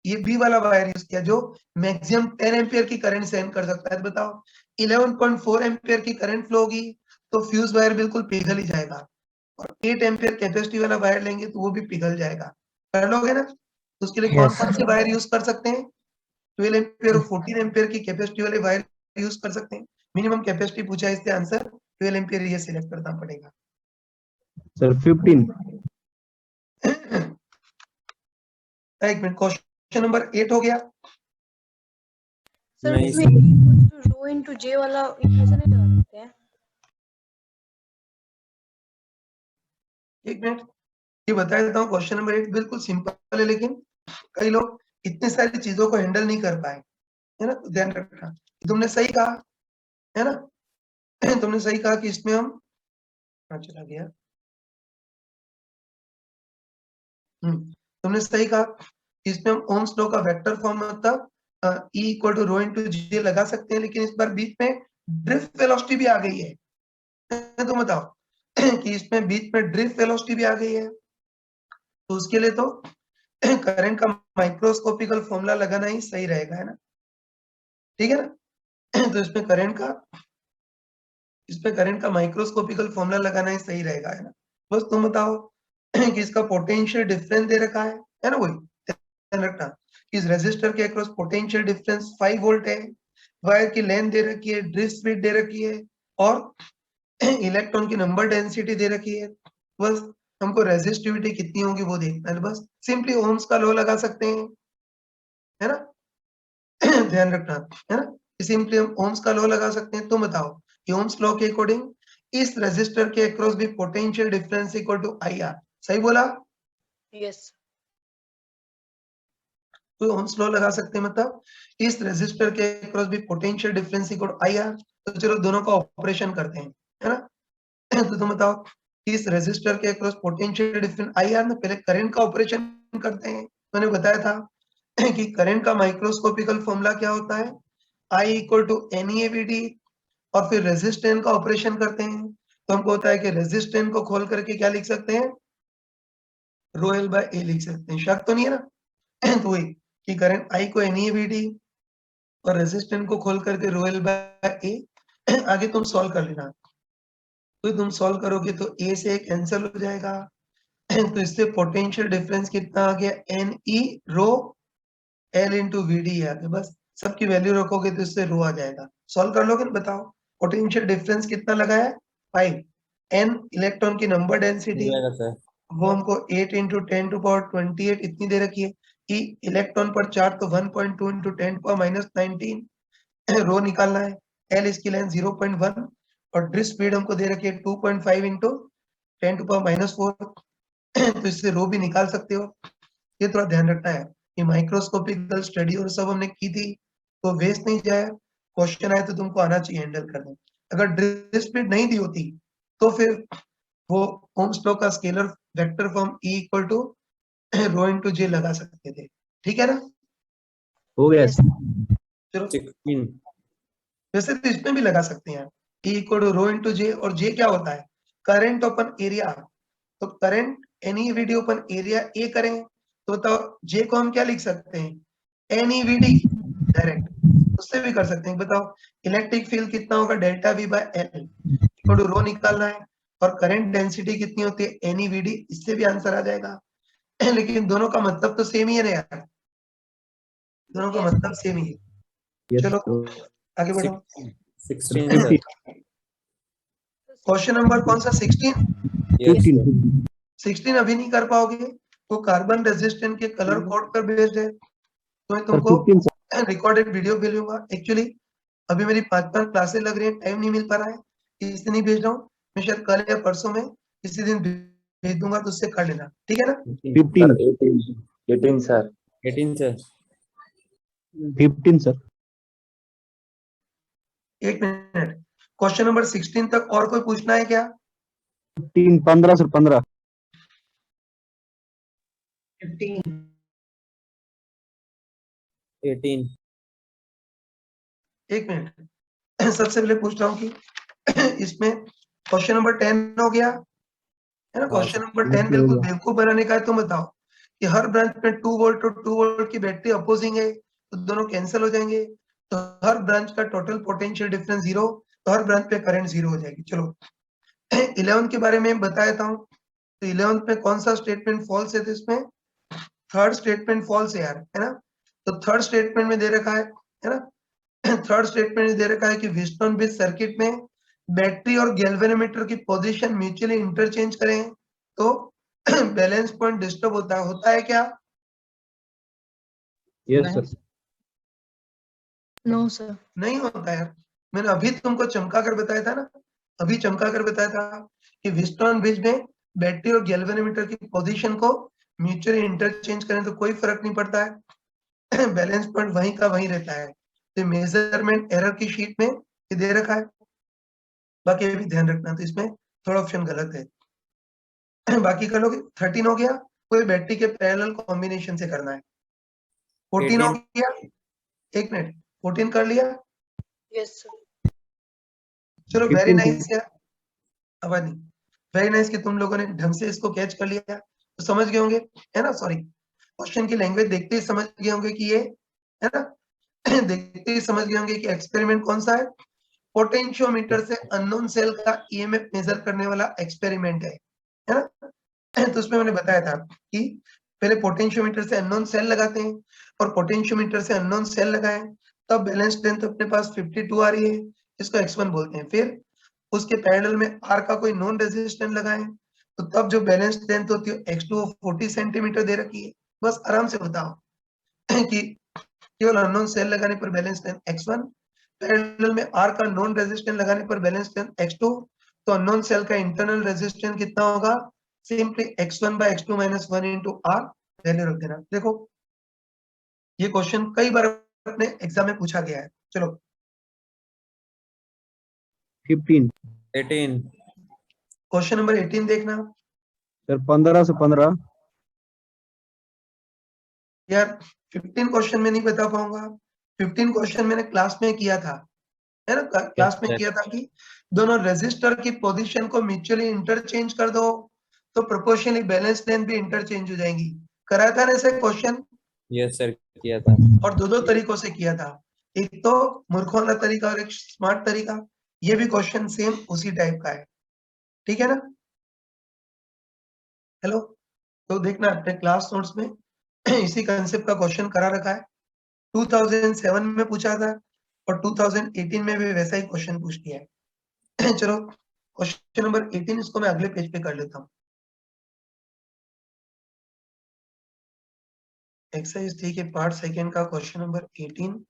ये बी वाला वायर यूज किया जो मैक्सिमम 10 एम्पियर की करंट सहन कर सकता है। तो बताओ 11.4 एम्पियर की करंट फ्लो होगी तो फ्यूज वायर बिल्कुल पिघल ही जाएगा, और 8 एम्पियर कैपेसिटी वाला वायर लेंगे तो वो भी पिघल जाएगा। कर लोगे ना? तो उसके लिए कौन Yes. कौन से वायर यूज कर सकते हैं? 12 एम्पियर और 14 एम्पियर की कैपेसिटी वाले वायर यूज कर सकते हैं। मिनिमम कैपेसिटी पूछा है, इससे आंसर 12 एम्पियर ये सिलेक्ट करना पड़ेगा। Sir, 15. एक मिनट, क्वेश्चन नंबर 8 हो गया। सर नहीं इसमें sir. E equals to rho into J वाला इक्वेशन नहीं लगा सकते हैं? एक मिनट, ये बता देता हूँ। क्वेश्चन नंबर 8 बिल्कुल सिंपल है, लेकिन कई लोग इतनी सारी चीजों को हैंडल नहीं कर पाए, है ना, तो ध्यान रखना। तुमने सही कहा, है ना, तुमने सही कहा कि इसमें हम, चला गया, तुमने सही कहा कि इसमें हम ओम्स लॉ का वेक्टर फॉर्म मतलब E equal to rho into J लगा सकते हैं, लेकिन इस बार बीच में ड्रिफ्ट वेलोसिटी भी आ गई है। तो बताओ कि इसमें बीच में ड्रिफ्ट वेलोसिटी भी आ गई है, तो उसके लिए तो करंट का माइक्रोस्कोपिकल फॉर्मूला लगाना ही सही रहेगा, है ना, ठीक है ना। तो इसमें करंट का माइक्रोस्कोपिकल फॉर्मूला लगाना ही सही रहेगा, है ना। बस तुम बताओ कि इसका पोटेंशियल डिफरेंस दे रखा है ना, वही ध्यान रखना कि इस रेजिस्टर के अक्रॉस पोटेंशियल डिफरेंस 5 वोल्ट है, वायर की लेंथ दे रखी है, ड्रिफ्ट स्पीड दे रखी है, और इलेक्ट्रॉन की नंबर डेंसिटी दे रखी है। बस हमको रेजिस्टिविटी कितनी होगी वो देखना है, बस सिंपली ओम्स का लॉ लगा सकते हैं, है ना। ध्यान रखना, है ना, सिंपली हम ओम्स का लॉ लगा सकते हैं। तुम बताओ कि ओम्स लॉ के अकॉर्डिंग इस रेजिस्टर के अक्रॉस भी potential difference equal to IR, सही बोला। Yes. तो ओम्स लॉ लगा सकते हैं, मतलब इस रेजिस्टर के अक्रॉस भी potential difference equal to IR। तो चलो दोनों का ऑपरेशन करते हैं, है ना। तो तुम बताओ कि इस रेजिस्टर के अक्रॉस पोटेंशियल डिफरेंस IR में पहले करंट का ऑपरेशन करते हैं। मैंने बताया था कि करंट का माइक्रोस्कोपिकल फॉर्मूला क्या होता है, I इक्वल टू NeAVD, और फिर रेजिस्टेंस का ऑपरेशन करते हैं तो हमको होता है कि रेजिस्टेंस को खोल करके क्या लिख सकते हैं, रो L बाय A लिख सकते हैं। शक तो नहीं है ना। तो वही कि करंट I को NeAVD और रेजिस्टेंस को खोल करके रो L बाय A। आगे तुम सॉल्व कर लेना, तो तुम सॉल्व करोगे तो A से कैंसिल हो जाएगा, तो इससे पोटेंशियल डिफरेंस कितना आ गया, NE रो L इंटू VD आ गया। बस सबकी वैल्यू रखोगे तो इससे रो आ जाएगा। सॉल्व कर लोगे, बताओ पोटेंशियल डिफरेंस कितना लगा है, 5। N इलेक्ट्रॉन की नंबर डेंसिटी, मिल जाएगा सर। वो हमको 8 इंटू 10 टू पावर 28 इतनी दे रखी है। E इलेक्ट्रॉन पर चार्ज तो 1.2 इंटू 10 पावर माइनस 19 रो निकालना है। L इसकी लेंथ 0.1 और ड्रिफ्ट स्पीड हमको दे रखी है 2.5 इंटू 10 टू पावर माइनस 4। तो इससे रो भी निकाल सकते हो। ये थोड़ा ध्यान रखना है कि माइक्रोस्कोपिकल स्टडी और सब हमने की थी, तो वेस्ट नहीं जाए। क्वेश्चन आए तो तुमको आना चाहिए हैंडल करने। अगर ड्रिफ्ट स्पीड नहीं दी होती तो फिर वो ओम्स लॉ का scalar vector form E equal to rho into J लगा सकते थे, ठीक है ना। हो गया Yes. चलो 16। वैसे तो इसमें भी लगा सकते हैं, E equal to rho into J, और जे क्या होता है, करंट ओपन एरिया। तो current NeVD upon area A करें तो बताओ जे को हम क्या लिख सकते हैं, NeVD डायरेक्ट, उससे भी कर सकते हैं। बताओ इलेक्ट्रिक फील्ड कितना होगा, delta V by L equal to rho निकालना है, और करंट डेंसिटी कितनी होती है NeVD, इससे भी आंसर आ जाएगा। लेकिन दोनों का मतलब तो सेम ही है ना यार, दोनों का मतलब सेम ही है। यस चलो आगे बढ़ो। 16 सर। 15 क्वेश्चन नंबर कौन सा, 16। यस 15 16 अभी नहीं कर पाओगे, वो कार्बन रेजिस्टेंट के कलर कोड पर बेस्ड है, तो मैं सर तुमको 15 सर रिकॉर्डेड वीडियो भेजूंगा। एक्चुअली अभी मेरी 5 क्लासेस लग रही है, टाइम नहीं मिल पा रहा है, इसलिए नहीं भेज रहा हूँ। मैं शायद कल या परसों में किसी दिन भेज दूंगा, तो उससे कर लेना, ठीक है ना। 15 18 सर। 18 सर। 15 सर। एक मिनट, क्वेश्चन नंबर 16 तक और कोई पूछना है क्या। 15 सर 15 15 18। एक मिनट, सबसे पहले पूछ रहा हूँ कि इसमें क्वेश्चन नंबर 10 हो गया, है ना। हाँ क्वेश्चन सर। नंबर 10 बिल्कुल बेवकूफ बनाने का है। तुम बताओ कि हर ब्रांच में 2 वोल्ट और 2 वोल्ट की बैटरी अपोजिंग है, तो दोनों कैंसिल हो जाएंगे, तो हर ब्रांच का टोटल पोटेंशियल डिफरेंस 0, तो हर ब्रांच पे करंट 0 हो जाएगी। चलो 11 के बारे में बता देता हूँ। तो 11 में कौन सा स्टेटमेंट फॉल्स है, तो इसमें थर्ड स्टेटमेंट फॉल्स है यार, है ना। तो थर्ड स्टेटमेंट में दे रखा है ना, थर्ड स्टेटमेंट में दे रखा है कि व्हीटस्टोन ब्रिज सर्किट में बैटरी और गैल्वेनोमीटर की पोजीशन म्यूचुअली इंटरचेंज करें तो बैलेंस पॉइंट डिस्टर्ब होता है क्या, यस सर। No, sir. नहीं होता यार। मैंने अभी तुमको चमका कर बताया था ना, अभी चमका कर बताया था कि व्हीटस्टोन ब्रिज में बैटरी और गैल्वेनोमीटर की पोजीशन को म्यूचुअली इंटरचेंज करें तो कोई फर्क नहीं पड़ता है, बैलेंस पॉइंट वहीं का वहीं रहता है। तो मेजरमेंट एरर की शीट में ये दे रखा है, बाकी ये भी ध्यान रखना। तो इसमें थोड़ा ऑप्शन गलत है। बाकी कर लोगे। 13 हो गया, कोई बैटरी के पैरेलल कॉम्बिनेशन से करना है। 14 हो 18 गया, एक मिनट, 14 कर लिया। Yes, sir. चलो वेरी 15 नाइस यार, अब नहीं, वेरी नाइस कि तुम लोगों ने ढंग से इसको कैच कर लिया, तो समझ गए होंगे, है ना। सॉरी, क्वेश्चन की लैंग्वेज देखते ही समझ गए होंगे कि ये, है ना, देखते ही समझ गए होंगे कि एक्सपेरिमेंट कौन सा है। पोटेंशियोमीटर से अननोन सेल का ईएमएफ मेजर करने वाला एक्सपेरिमेंट है ना। तो उसमें मैंने बताया था कि पहले पोटेंशियोमीटर से अननोन सेल लगाते हैं, और पोटेंशियोमीटर से अननोन सेल लगाए तब बैलेंस स्ट्रेंथ अपने पास 52 आ रही है, इसको x1 बोलते हैं। फिर उसके पैरेलल में R का कोई नॉन रेजिस्टेंस लगाएं तो तब जो बैलेंस स्ट्रेंथ होती है x2 40 सेंटीमीटर दे रखी है। बस आराम से बताओ कि केवल अननोन सेल लगाने पर बैलेंस स्ट्रेंथ x1, पैरेलल में R का नॉन रेजिस्टेंस लगाने पर बैलेंस स्ट्रेंथ x2, तो अननोन सेल का इंटरनल रेजिस्टेंस कितना होगा, simply x1 by x2 minus 1 into R value रख देना। देखो ये क्वेश्चन कई बार अपने एग्जाम में पूछा गया है। चलो 15 18 क्वेश्चन नंबर 18 देखना। सर 15 से 15 यार 15 क्वेश्चन में नहीं बता पाऊंगा, 15 क्वेश्चन मैंने क्लास में किया था, है ना, क्लास में किया था कि दोनों रेजिस्टर की पोजीशन को म्यूचुअली इंटरचेंज कर दो तो प्रोपोर्शनली बैलेंस स्ट्रेंथ भी इंटरचेंज हो जाएंगी। कराया था ना ऐसे क्वेश्चन, यस सर किया था। और दो तरीकों से किया था, एक तो मूर्खों वाला तरीका और एक स्मार्ट तरीका। ये भी क्वेश्चन सेम उसी टाइप का है, ठीक है ना। हेलो, तो देखना अपने क्लास नोट्स में इसी कंसेप्ट का क्वेश्चन करा रखा है, 2007 में पूछा था और 2018 में भी वैसा ही क्वेश्चन पूछ लिया है। चलो क्वेश्चन नंबर 18 इसको मैं अगले पेज पे कर लेता हूँ। एक्सरसाइज 3 के पार्ट सेकंड का क्वेश्चन नंबर 18।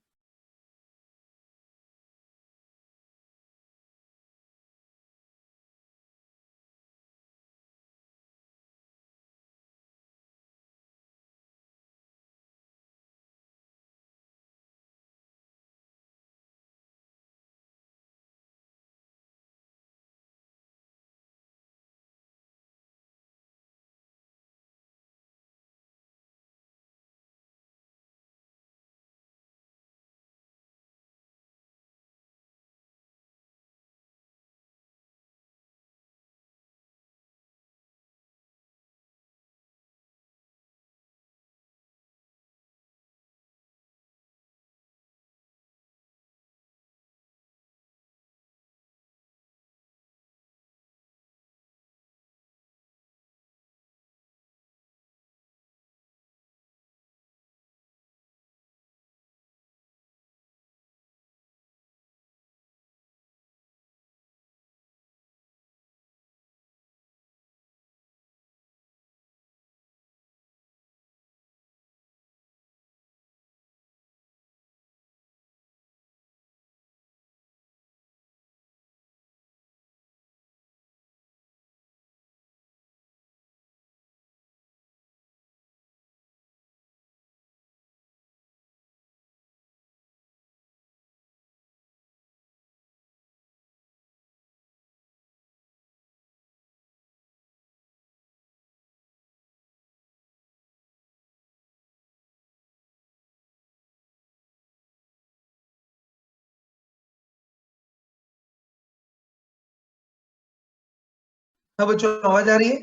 हाँ बच्चों, आवाज आ रही है?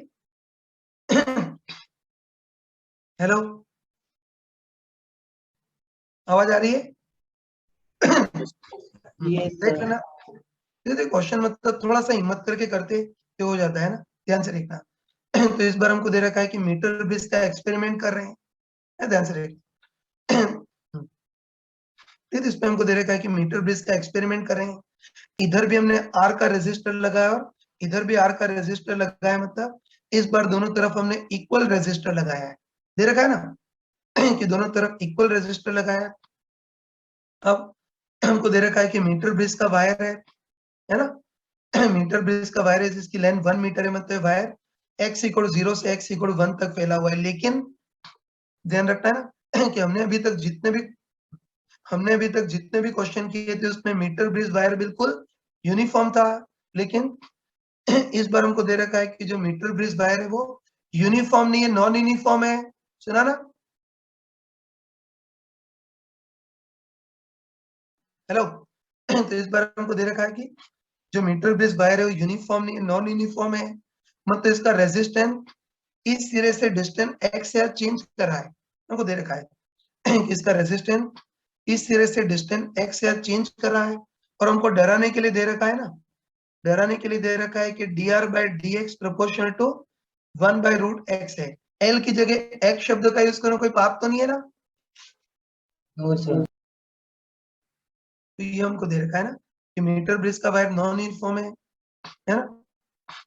हेलो, आवाज आ रही है? देख लेना, ये क्वेश्चन मतलब थोड़ा सा हिम्मत करके करते तो हो जाता है ना, ध्यान से देखना। तो इस बार हमको दे रखा है कि मीटर ब्रिज का एक्सपेरिमेंट कर रहे हैं, ध्यान से देखना। फिर इस पे हमको दे रखा है कि मीटर ब्रिज का एक्सपेरिमेंट कर रहे हैं, इधर भी हमने आर का रेजिस्टर लगाया और इधर भी आर का रेजिस्टर लगाया, मतलब इस बार दोनों तरफ हमने इक्वल रेजिस्टर लगाया है, दे रखा है ना कि दोनों तरफ इक्वल रेजिस्टर लगाया है। अब हमको दे रखा है कि मीटर ब्रिज का वायर है ना, मीटर ब्रिज का वायर है जिसकी लेंथ 1 मीटर है, मतलब वायर x इक्वल 0 से x इक्वल 1 तक फैला हुआ है, लेकिन ध्यान रखना है ना कि हमने अभी तक जितने भी क्वेश्चन किए थे उसमें मीटर ब्रिज वायर बिल्कुल यूनिफॉर्म था, लेकिन इस बार हमको दे रखा है कि जो मीटर ब्रिज वायर है वो यूनिफॉर्म नहीं है, नॉन यूनिफॉर्म है। सुना ना? हेलो। तो इस बार हमको दे रखा है कि जो मीटर ब्रिज वायर है वो यूनिफॉर्म नहीं है, नॉन यूनिफॉर्म है, मतलब इसका रेजिस्टेंस इस सिरे से डिस्टेंस x या चेंज कर रहा है। हमको दे रखा है कि इसका रेजिस्टेंस इस सिरे से डिस्टेंस x या चेंज कर रहा है, और हमको डराने के लिए दे रखा है ना, डराने के लिए दे रखा है कि dr by dx proportional to 1 by root x है। l की जगह x शब्द का यूज करो, कोई पाप तो नहीं है ना? No sir. तो ये हमको दे रखा है ना कि मीटर ब्रिज का वायर नॉन यूनिफॉर्म है ना,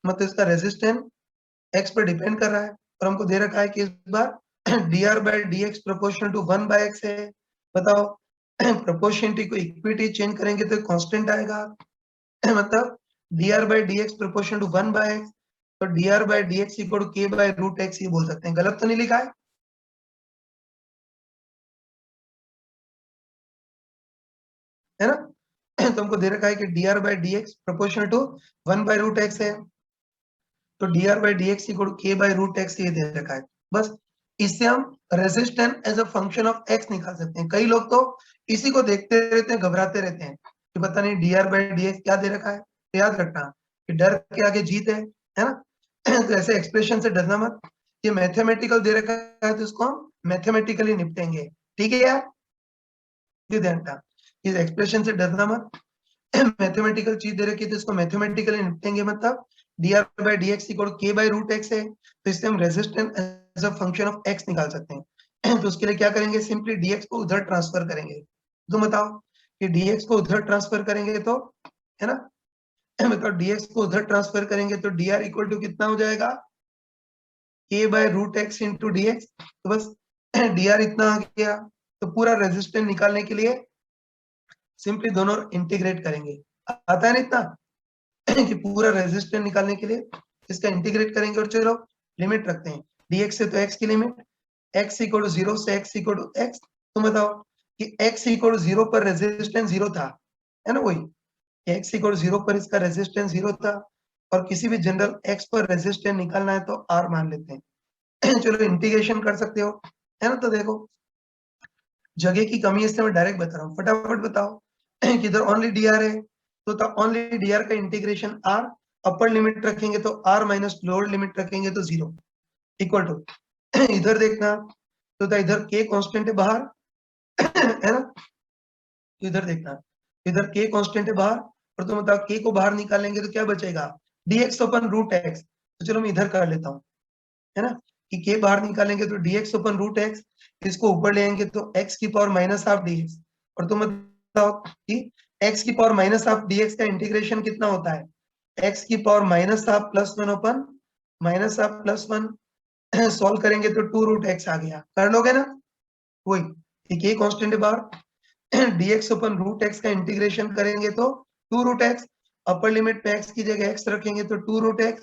मतलब इसका रेजिस्टेंस x पर डिपेंड कर रहा है, और हमको दे रखा है कि इस बार dr by dx proportional to 1 by x है। बताओ प्रोपोर्शनलिटी को इक्विटी चेंज करेंगे तो कांस्टेंट आएगा, मतलब dr by dx proportional to 1 by x, तो dr by dx equal to k by root x ये बोल सकते हैं। गलत तो नहीं लिखा है ना? तो हमको दे रखा है कि dr by dx proportional to 1 by root x है, तो dr by dx equal to k by root x ये दे रखा है। बस इससे हम resistance as a function of x निकाल सकते हैं। कई लोग तो इसी को देखते रहते हैं, घबराते रहते हैं कि पता नहीं dr by dx क्या दे रखा है। तो याद रखना कि डर के आगे जीत है ना? तो ऐसे एक्सप्रेशन से डरना मत, ये मैथमेटिकल दे रखा है तो इसको हम मैथमेटिकली निपटेंगे, ठीक है यार? ये ध्यान रखना, इस एक्सप्रेशन से डरना मत, मैथमेटिकल चीज दे रखी है तो इसको मैथमेटिकली निपटेंगे, मतलब dr by dx equal k by root x है, तो इससे हम resistance as a function of x निकाल सकते हैं। तो उसके लिए क्या करेंगे, सिंपली dx को उधर ट्रांसफर करेंगे। तो बताओ कि dx को उधर ट्रांसफर करेंगे तो, है ना, मतलब dx को उधर ट्रांसफर करेंगे तो dr इक्वल टू कितना हो जाएगा, k by root x into dx। तो बस dr इतना आ गया, तो पूरा रेजिस्टेंस निकालने के लिए सिंपली दोनों इंटीग्रेट करेंगे। आता है ना इतना कि पूरा रेजिस्टेंस निकालने के लिए इसका इंटीग्रेट करेंगे, और चलो लिमिट रखते हैं dx से, तो x की लिमिट x इक्वल टू 0 से x इक्वल टू x। तो बताओ कि x इक्वल टू 0 पर रेजिस्टेंस 0 था, है ना? वही x इक्वल टू 0 पर इसका रेजिस्टेंस 0 था, और किसी भी जनरल x पर रेजिस्टेंस निकालना है तो r मान लेते हैं। चलो इंटीग्रेशन कर सकते हो, है ना? तो देखो जगह की कमी है, इससे मैं डायरेक्ट बता रहा हूँ, फटाफट बताओ कि इधर ओनली dr है, तो ओनली dr का इंटीग्रेशन r, अपर लिमिट रखेंगे तो r माइनस लोअर लिमिट रखेंगे तो 0 इक्वल टू, इधर देखना तो इधर k कांस्टेंट है बाहर, है ना? इधर देखना, इधर k कांस्टेंट है बाहर, और तुम बताओ k को बाहर निकालेंगे तो क्या बचेगा, dx अपन रूट x। तो चलो मैं इधर कर लेता हूँ, है ना, कि k बाहर निकालेंगे तो dx अपन रूट x, इसको ऊपर ले आएंगे तो x की पावर माइनस हाफ dx, और तुम बताओ कि x की पावर माइनस हाफ dx का इंटीग्रेशन कितना होता है, x की पावर माइनस हाफ प्लस 1 अपन माइनस हाफ प्लस 1, सॉल्व करेंगे तो 2 रूट x आ गया। कर लोगे ना? वही कि k कांस्टेंट है बाहर, dx अपन रूट x का इंटीग्रेशन करेंगे तो 2 रूट x, अपर लिमिट पे x की जगह x रखेंगे तो 2 root x,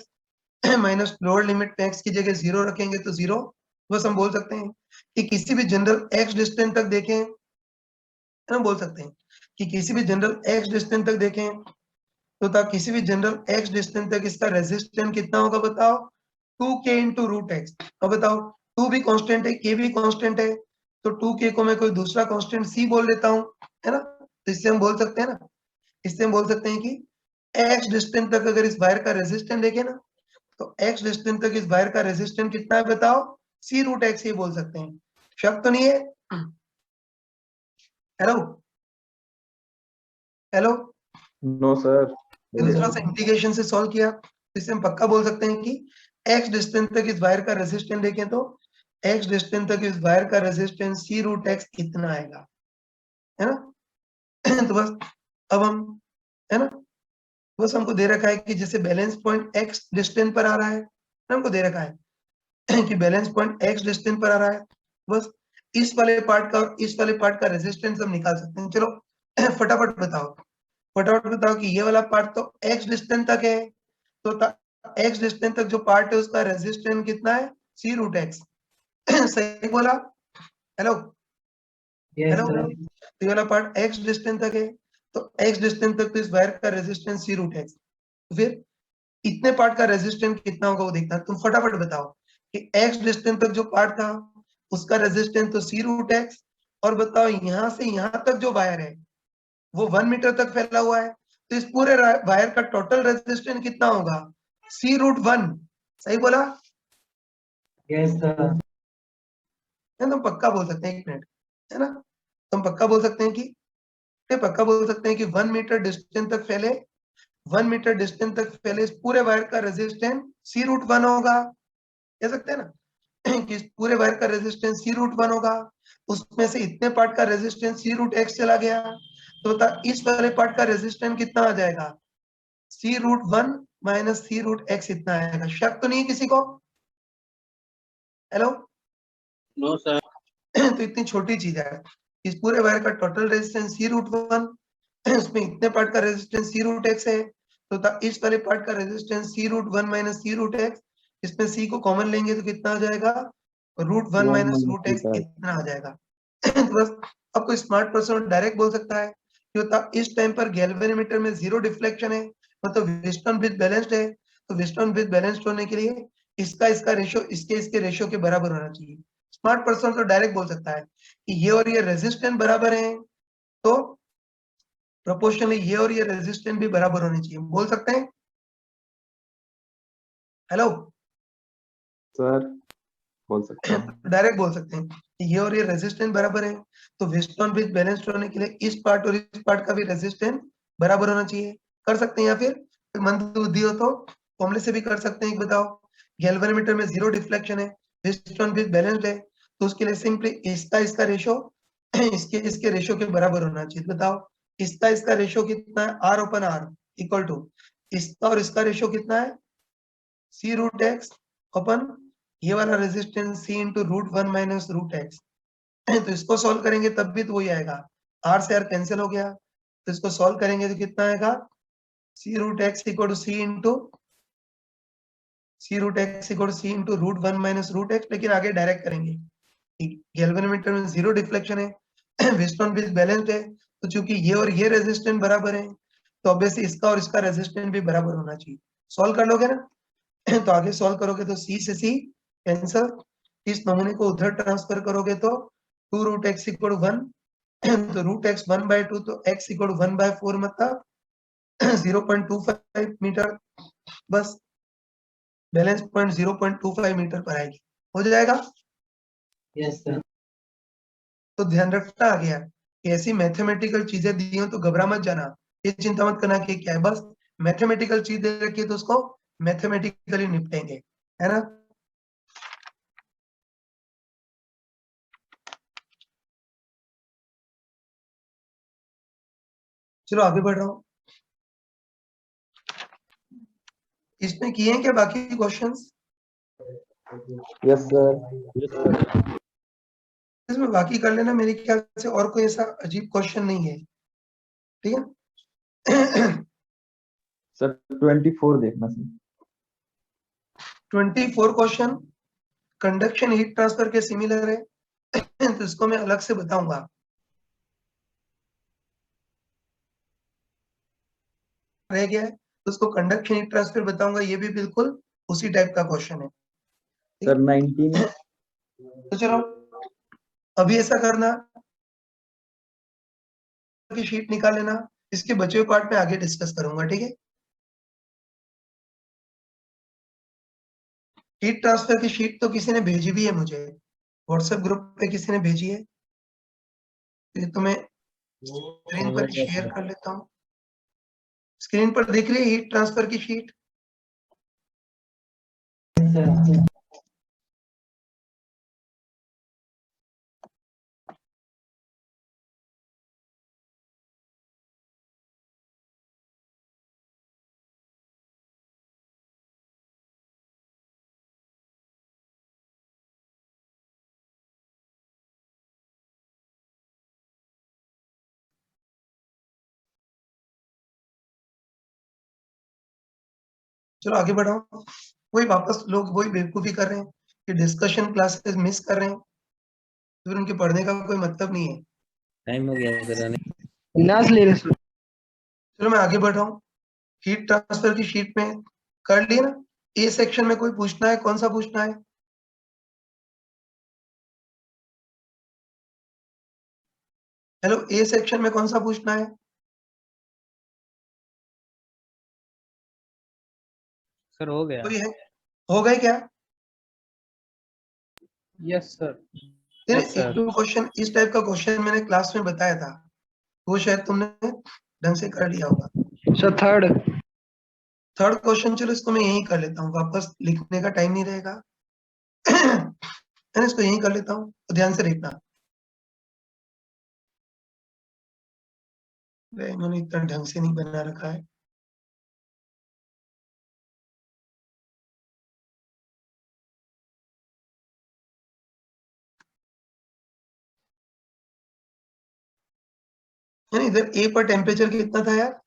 minus lower limit पे x की जगह 0 रखेंगे तो 0। बस हम बोल सकते हैं कि किसी भी जनरल x डिस्टेंस तक देखें, हम बोल सकते हैं कि किसी भी जनरल x डिस्टेंस तक देखें तो था किसी भी जनरल x डिस्टेंस तक इसका रेजिस्टेंस कितना होगा, बताओ 2k इंटू रूट एक्स। अब बताओ 2 भी कांस्टेंट है, k भी कांस्टेंट है, तो 2k को मैं कोई दूसरा कांस्टेंट c बोल लेता हूँ, है ना? तो इससे हम बोल सकते हैं ना, इससे हम बोल सकते हैं कि x डिस्टेंस तक अगर इस वायर का रेजिस्टेंस देखें ना, तो x डिस्टेंस तक इस वायर का रेजिस्टेंस कितना है, बताओ c रूट x ये बोल सकते हैं। शक तो नहीं है? Hello hello, No, sir. दूसरा से इंटीग्रेशन से सॉल्व किया, इससे हम पक्का बोल सकते हैं कि x डिस्टेंस तक इस वायर का रेजिस्टेंस देखें तो x डिस्टेंस तक इस वायर का रेजिस्टेंस c रूट x इतना आएगा, है ना? तो बस अब हम, है ना, बस हमको दे रखा है कि जैसे बैलेंस पॉइंट x डिस्टेंस पर आ रहा है, हमको दे रखा है कि बैलेंस पॉइंट x डिस्टेंस पर आ रहा है, बस इस वाले पार्ट का और इस वाले पार्ट का रेजिस्टेंस हम निकाल सकते हैं। चलो फटाफट बताओ कि ये वाला पार्ट तो x डिस्टेंस तक है, तो एक्स डिस्टेंस तक जो पार्ट है उसका रेजिस्टेंस कितना है, सी रूट एक्स। सही बोला? Hello Yes, hello, sir. तो ये वाला पार्ट एक्स डिस्टेंस तक है, तो एक्स डिस्टेंस तक तो इस वायर का रेजिस्टेंस सी रूट एक्स। फिर इतने पार्ट का रेजिस्टेंस कितना होगा वो देखना। तुम फटाफट बताओ कि एक्स डिस्टेंस तक जो पार्ट था उसका रेजिस्टेंस तो सी रूट एक्स, और बताओ यहां से यहां तक जो वायर है वो 1 मीटर तक फैला हुआ है, तो इस पूरे वायर का टोटल रेजिस्टेंस कितना होगा, सी रूट 1। सही बोला? Yes, sir. है तुम पक्का बोल सकते हैं, एक मिनट, है ना, तुम पक्का बोल सकते हैं कि, ये पक्का बोल सकते हैं कि 1 मीटर डिस्टेंस तक फैले, 1 मीटर डिस्टेंस तक फैले इस पूरे वायर का रेजिस्टेंस सी रूट 1 होगा। कह सकते हैं ना कि इस पूरे वायर का रेजिस्टेंस सी रूट 1 होगा, उसमें से इतने पार्ट का रेजिस्टेंस सी रूट एक्स चला गया, तो बता इस वाले पार्ट का रेजिस्टेंस कितना आ जाएगा, सी रूट 1 माइनस सी रूट एक्स इतना आएगा। शक तो नहीं है किसी को? हेलो? No sir. तो इतनी छोटी चीज है, इस पूरे वायर का टोटल रेजिस्टेंस सी रूट 1, उसमें इतने पार्ट का रेजिस्टेंस सी रूट एक्स है, तो इस वाले पार्ट का रेजिस्टेंस सी रूट 1 माइनस सी रूट एक्स, इसमें सी को कॉमन लेंगे तो कितना आ जाएगा, root 1 1 minus minus root 2 x pi. इतना आ जाएगा। तो बस अब कोई स्मार्ट पर्सन डायरेक्ट बोल सकता है कि बता इस टाइम पर गैल्वेनोमीटर में जीरो डिफ्लेक्शन है, मतलब व्हिटस्टोन ब्रिज बैलेंस्ड है, तो व्हिटस्टोन ब्रिज बैलेंस्ड होने के लिए इसका रेशियो इसके रेशियो के बराबर होना चाहिए। स्मार्ट पर्सन तो डायरेक्ट बोल सकता है कि ये और ये रेजिस्टेंस बराबर है, तो प्रोपोर्शनली ये और ये रेजिस्टेंस भी बराबर होने चाहिए। बोल सकते हैं? हेलो? सर बोल सकता हूँ। डायरेक्ट बोल सकते हैं कि ये और ये रेजिस्टेंस बराबर है, तो व्हिटस्टोन ब्रिज बैलेंस्ड होने के लिए इस पार्ट और इस पार्ट का भी रेजिस्टेंस बराबर होना चाहिए। कर सकते हैं, या फिर मंद बुद्धि हो तो फॉर्मूले से भी कर सकते हैं। बताओ, गैल्वेनोमीटर में जीरो डिफ्लेक्शन है, व्हिटस्टोन ब्रिज बैलेंस्ड है, तो उसके लिए सिंपली इसका रेशियो इसके रेशियो के बराबर होना चाहिए। बताओ इसका रेशियो कितना है, r upon r equal to इसका और इसका रेशियो कितना है, सी रूट एक्स अपन ये वाला resistance C into root 1 minus root x. तो इसको सॉल्व करेंगे तब भी तो वही आएगा, आर से आर कैंसिल हो गया, तो इसको सॉल्व करेंगे तो कितना आएगा, C root x equal to C into root 1 minus root x. लेकिन आगे डायरेक्ट करेंगे, गैल्वेनोमीटर में जीरो डिफ्लेक्शन है, व्हिटस्टोन ब्रिज बैलेंस्ड है, तो चूंकि ये और ये रेजिस्टेंस बराबर है, तो ऑब्वियसली इसका और इसका रेजिस्टेंस भी बराबर होना चाहिए। सॉल्व कर लोगे ना? तो आगे सॉल्व करोगे तो सी से सी कैंसल, इस नमूने को उधर ट्रांसफर करोगे तो 2 रूट एक्स इक्वल 1, तो रूट एक्स 1/2, तो एक्स इक्वल 1/4 मतलब 0.25 मीटर, बस बैलेंस पॉइंट 0.25 मीटर पर आएगी, हो जाएगा। Yes, sir. तो ध्यान रखना आ गया कि ऐसी मैथमेटिकल चीजें दी हो तो घबरा मत जाना, ये चिंता मत करना कि क्या है, बस मैथमेटिकल चीज दे रखी है तो उसको मैथमेटिकली निपटेंगे, है ना। चलो आगे बढ़ रहा हूँ। इसमें किए हैं क्या बाकी क्वेश्चंस? Yes sir. इसमें बाकी कर लेना, मेरे ख्याल से और कोई ऐसा अजीब क्वेश्चन नहीं है, ठीक है। सर 24 देखना sir. 24 question conduction heat transfer के सिमिलर है, तो इसको मैं अलग से बताऊंगा। रह गया है तो उसको कंडक्शन हीट ट्रांसफर बताऊंगा, ये भी बिल्कुल उसी टाइप का क्वेश्चन है, ठीक सर है। 19। तो चलो अभी ऐसा करना की शीट निकाल लेना, इसके बचे हुए पार्ट में आगे डिस्कस करूंगा, ठीक है। हीट ट्रांसफर की शीट तो किसी ने भेजी भी है मुझे, व्हाट्सएप ग्रुप पे किसी ने भेजी है, ये तो मैं स्क्रीन पर शेयर कर लेता हूँ। स्क्रीन पर दिख रही है हीट ट्रांसफर की शीट? Yes, sir. चलो आगे बढ़ाओ। वही वापस लोग वही बेवकूफी कर रहे हैं कि डिस्कशन क्लासेस मिस कर रहे हैं, तो फिर उनके पढ़ने का कोई मतलब नहीं है। टाइम हो गया सर आने विनाश ले रहे सर। चलो मैं आगे बढ़ रहा हूँ। हीट ट्रांसफर की शीट में कर लिए ना। ए सेक्शन में कोई पूछना है, कौन सा पूछना है? हेलो, ए सेक्शन में कौन सा पूछना है? सर हो गया कोई है? हो गए क्या? Yes sir. यस एक सर दो क्वेश्चन इस टाइप का क्वेश्चन मैंने क्लास में बताया था, वो शायद तुमने ढंग से कर लिया होगा। Sir third. थर्ड क्वेश्चन, चलो इसको मैं यही कर लेता हूँ, वापस लिखने का टाइम नहीं रहेगा। मैं इसको यही कर लेता हूँ, तो ध्यान से देखना। इन्होंने इतना ढंग से नहीं बना रखा है। यानी इधर ए पर टेम्परेचर कितना था यार?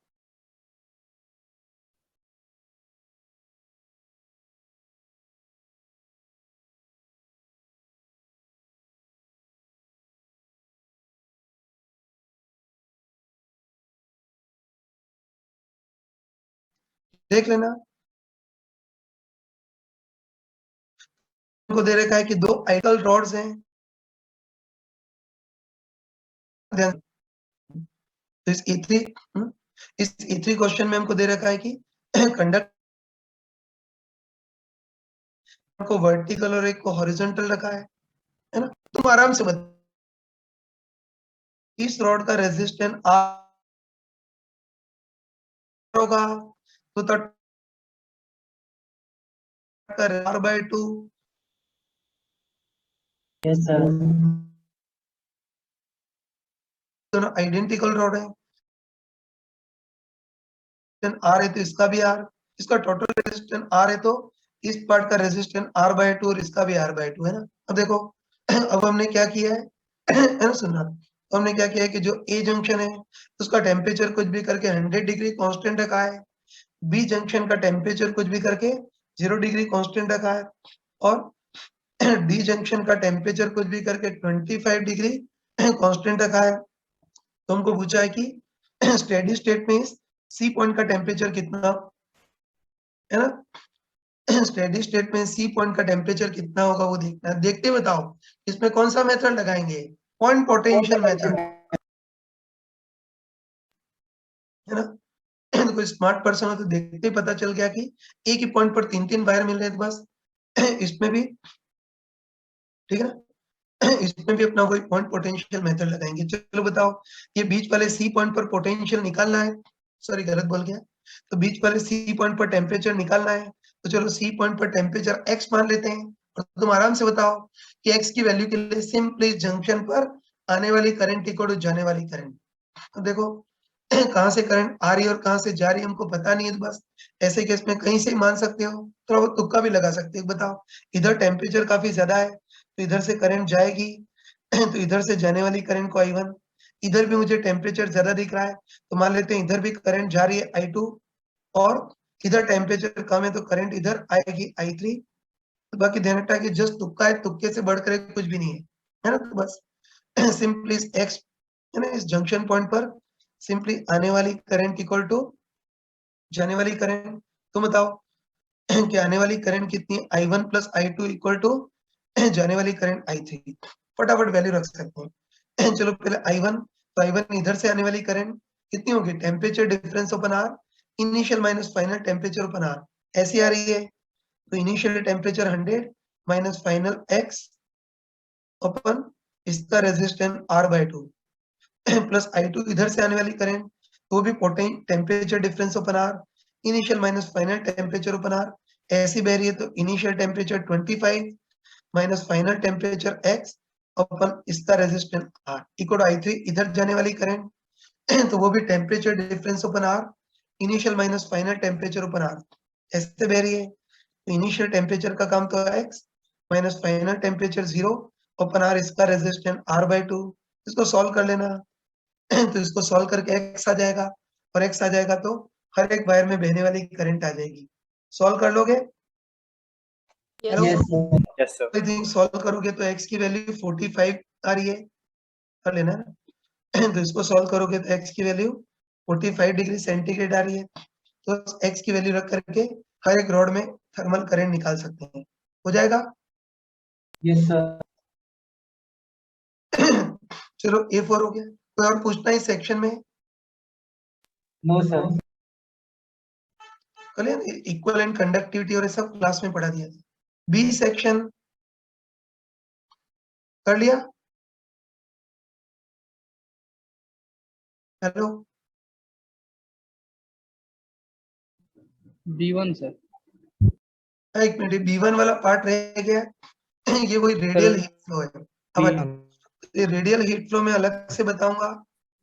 देख लेना। उनको दे रखा है कि दो आइडल रॉड्स हैं। ध्यान, तो इस E3 क्वेश्चन में हमको दे रखा है कि कंडक्टर को वर्टिकल और एक को हॉरिजॉन्टल रखा है ना? तुम आराम से बता, इस रॉड का रेजिस्टेंस R होगा, तो तट का R/2 Yes, sir. दोनों आइडेंटिकल रॉड है। R है तो इसका भी R, इसका टोटल रेजिस्टेंस R है तो इस पार्ट का रेजिस्टेंस R/2 और इसका भी R/2 है ना। अब देखो, अब हमने क्या किया है ना, सुनना। तो हमने क्या किया है कि जो A जंक्शन है उसका टेम्परेचर कुछ भी करके 100 डिग्री कांस्टेंट रखा है, बी जंक्शन का टेम्परेचर कुछ भी करके 0 डिग्री कांस्टेंट रखा है, और डी जंक्शन का टेम्परेचर कुछ भी करके 25 डिग्री कांस्टेंट रखा है। तो हमको पूछा है कि स्टेडी स्टेट में सी पॉइंट का टेम्परेचर कितना है ना। स्टेडी स्टेट में सी पॉइंट का टेम्परेचर कितना होगा वो देखना है। देखते बताओ इसमें कौन सा मेथड लगाएंगे? पॉइंट पोटेंशियल मेथड, है ना। तो कोई स्मार्ट पर्सन हो तो देखते ही पता चल गया कि एक ही पॉइंट पर तीन तीन वायर मिल रहे हैं, तो बस इसमें भी ठीक है ना। इसमें भी अपना कोई पॉइंट पोटेंशियल मेथड लगाएंगे। चलो बताओ, ये बीच वाले सी पॉइंट पर पोटेंशियल निकालना है, सॉरी गलत बोल गया, तो बीच वाले सी पॉइंट पर टेम्परेचर निकालना है, तो चलो सी पॉइंट पर टेम्परेचर x मान लेते हैं, और तुम आराम से बताओ कि x की वैल्यू के लिए सिंपली जंक्शन पर आने वाली करंट इक्वल टू जाने वाली करंट। तो देखो कहां से करंट आ रही है और कहां से जा रही है हमको पता नहीं है, तो बस ऐसे केस में कहीं से ही मान सकते हो, थोड़ा बहुत तुक्का भी लगा सकते हो। बताओ, इधर टेम्परेचर काफी ज्यादा है तो इधर से करंट जाएगी, तो इधर से जाने वाली करंट को I1, इधर भी मुझे टेम्परेचर ज्यादा दिख रहा है तो मान लेते हैं इधर भी करंट जा रही है I2, और इधर टेम्परेचर कम है तो करंट इधर आएगी I3। तो बाकी ध्यान रखना है कि जस्ट तुक्का है, तुक्के से बढ़कर कुछ भी नहीं है ना। तो बस सिंपली x है ना, इस जंक्शन पॉइंट पर सिंपली आने वाली करंट इक्वल टू जाने वाली करंट। तो बताओ कि आने वाली करंट कितनी है? I1 plus I2 equal to जाने वाली करंट I3। फटाफट वैल्यू रख सकते हैं। चलो पहले I1, तो I1 इधर से आने वाली करंट कितनी होगी? टेम्परेचर डिफरेंस अपन R, initial minus final temperature अपन R, ऐसी आ रही है। तो initial temperature 100 minus final x अपन इसका रेजिस्टेंस R/2 प्लस I2 इधर से आने वाली करंट, तो भी टेम्परेचर डिफरेंस अपन R, initial minus final temperature अपन R, ऐसी बह रही है। तो initial temperature 25 minus final temperature x अपन इसका resistance R equal to I3 इधर जाने वाली करंट, तो वो भी टेम्परेचर डिफरेंस अपन R, initial minus final temperature अपन R, ऐसे बह रही है। तो इनिशियल टेम्परेचर का काम तो x माइनस फाइनल टेम्परेचर 0 अपन R इसका रेजिस्टेंस R/2। इसको सॉल्व कर लेना। तो इसको सॉल्व करके x आ जाएगा, और x आ जाएगा तो हर एक वायर में बहने वाली करंट आ जाएगी। सॉल्व कर लोगे? Yes, Hello? Yes, sir. sir. Yes, sir. I think solve करोगे तो x की वैल्यू 45 आ रही है, कर लेना ना। तो इसको सॉल्व करोगे तो x की वैल्यू 45 डिग्री सेंटीग्रेड आ रही है, तो x की वैल्यू रख करके हर एक रॉड में थर्मल करंट निकाल सकते हैं, हो जाएगा? Yes, sir. चलो A4 हो गया, कोई और पूछना है इस सेक्शन में? No, sir. कल इक्वल एंड कंडक्टिविटी और ये सब क्लास में पढ़ा दिया था। बी सेक्शन कर लिया? Hello, B1 sir. एक मिनट, B1 वाला पार्ट रह गया है। ये वही रेडियल हीट फ्लो है। अब ये रेडियल हीट फ्लो में अलग से बताऊंगा,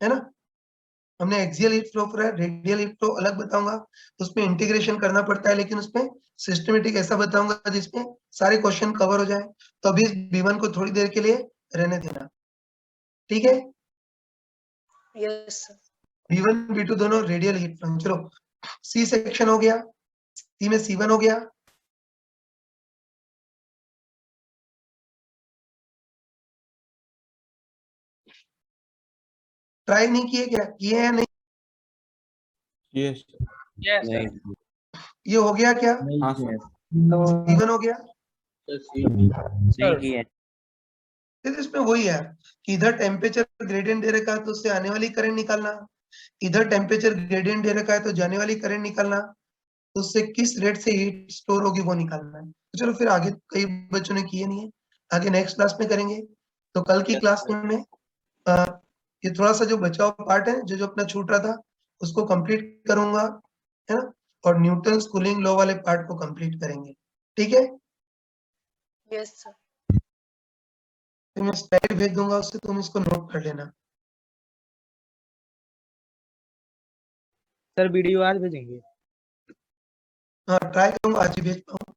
है ना? हमने एक्सियल हीट फ्लो करा है, रेडियल हीट फ्लो अलग बताऊंगा, उसमें इंटीग्रेशन करना पड़ता है, लेकिन उसमें सिस्टमेटिक ऐसा बताऊंगा जिसमें सारे क्वेश्चन कवर हो जाए। तो अभी B1 को थोड़ी देर के लिए रहने देना, ठीक है? Yes, sir. B1 B2 दोनों रेडियल हीट फ्लो। चलो सी सेक्शन हो गया, सी में C1 हो गया। ट्राई नहीं किए क्या? किए हैं नहीं? Yes. Yes, sir. नहीं. ये हो गया क्या? हाँ सर. No. C1 हो गया? नहीं किया. फिर इसमें वही है कि इधर टेम्परेचर ग्रेडियंट दे रखा है तो उससे आने वाली करंट निकालना, इधर टेम्परेचर ग्रेडियंट दे रखा है तो जाने वाली करंट निकालना, तो उससे किस रेट से हीट स्टोर होगी वो निकालना है। तो चलो फिर आगे कई बच्चों ने किए नहीं है, आगे नेक्स्ट क्लास में करेंगे। तो कल की क्लास में मैं ये थोड़ा सा जो बचा हुआ पार्ट है, जो जो अपना छूट रहा था, उसको कंप्लीट करूंगा, है ना? और न्यूटन्स कूलिंग लॉ वाले पार्ट को कंप्लीट करेंगे, ठीक है? Yes, sir. फिर मैं स्लाइड भेज दूंगा, उससे तुम इसको नोट कर लेना। सर वीडियो आज भेजेंगे. हाँ ट्राई करूंगा आज ही भेज पाऊँ।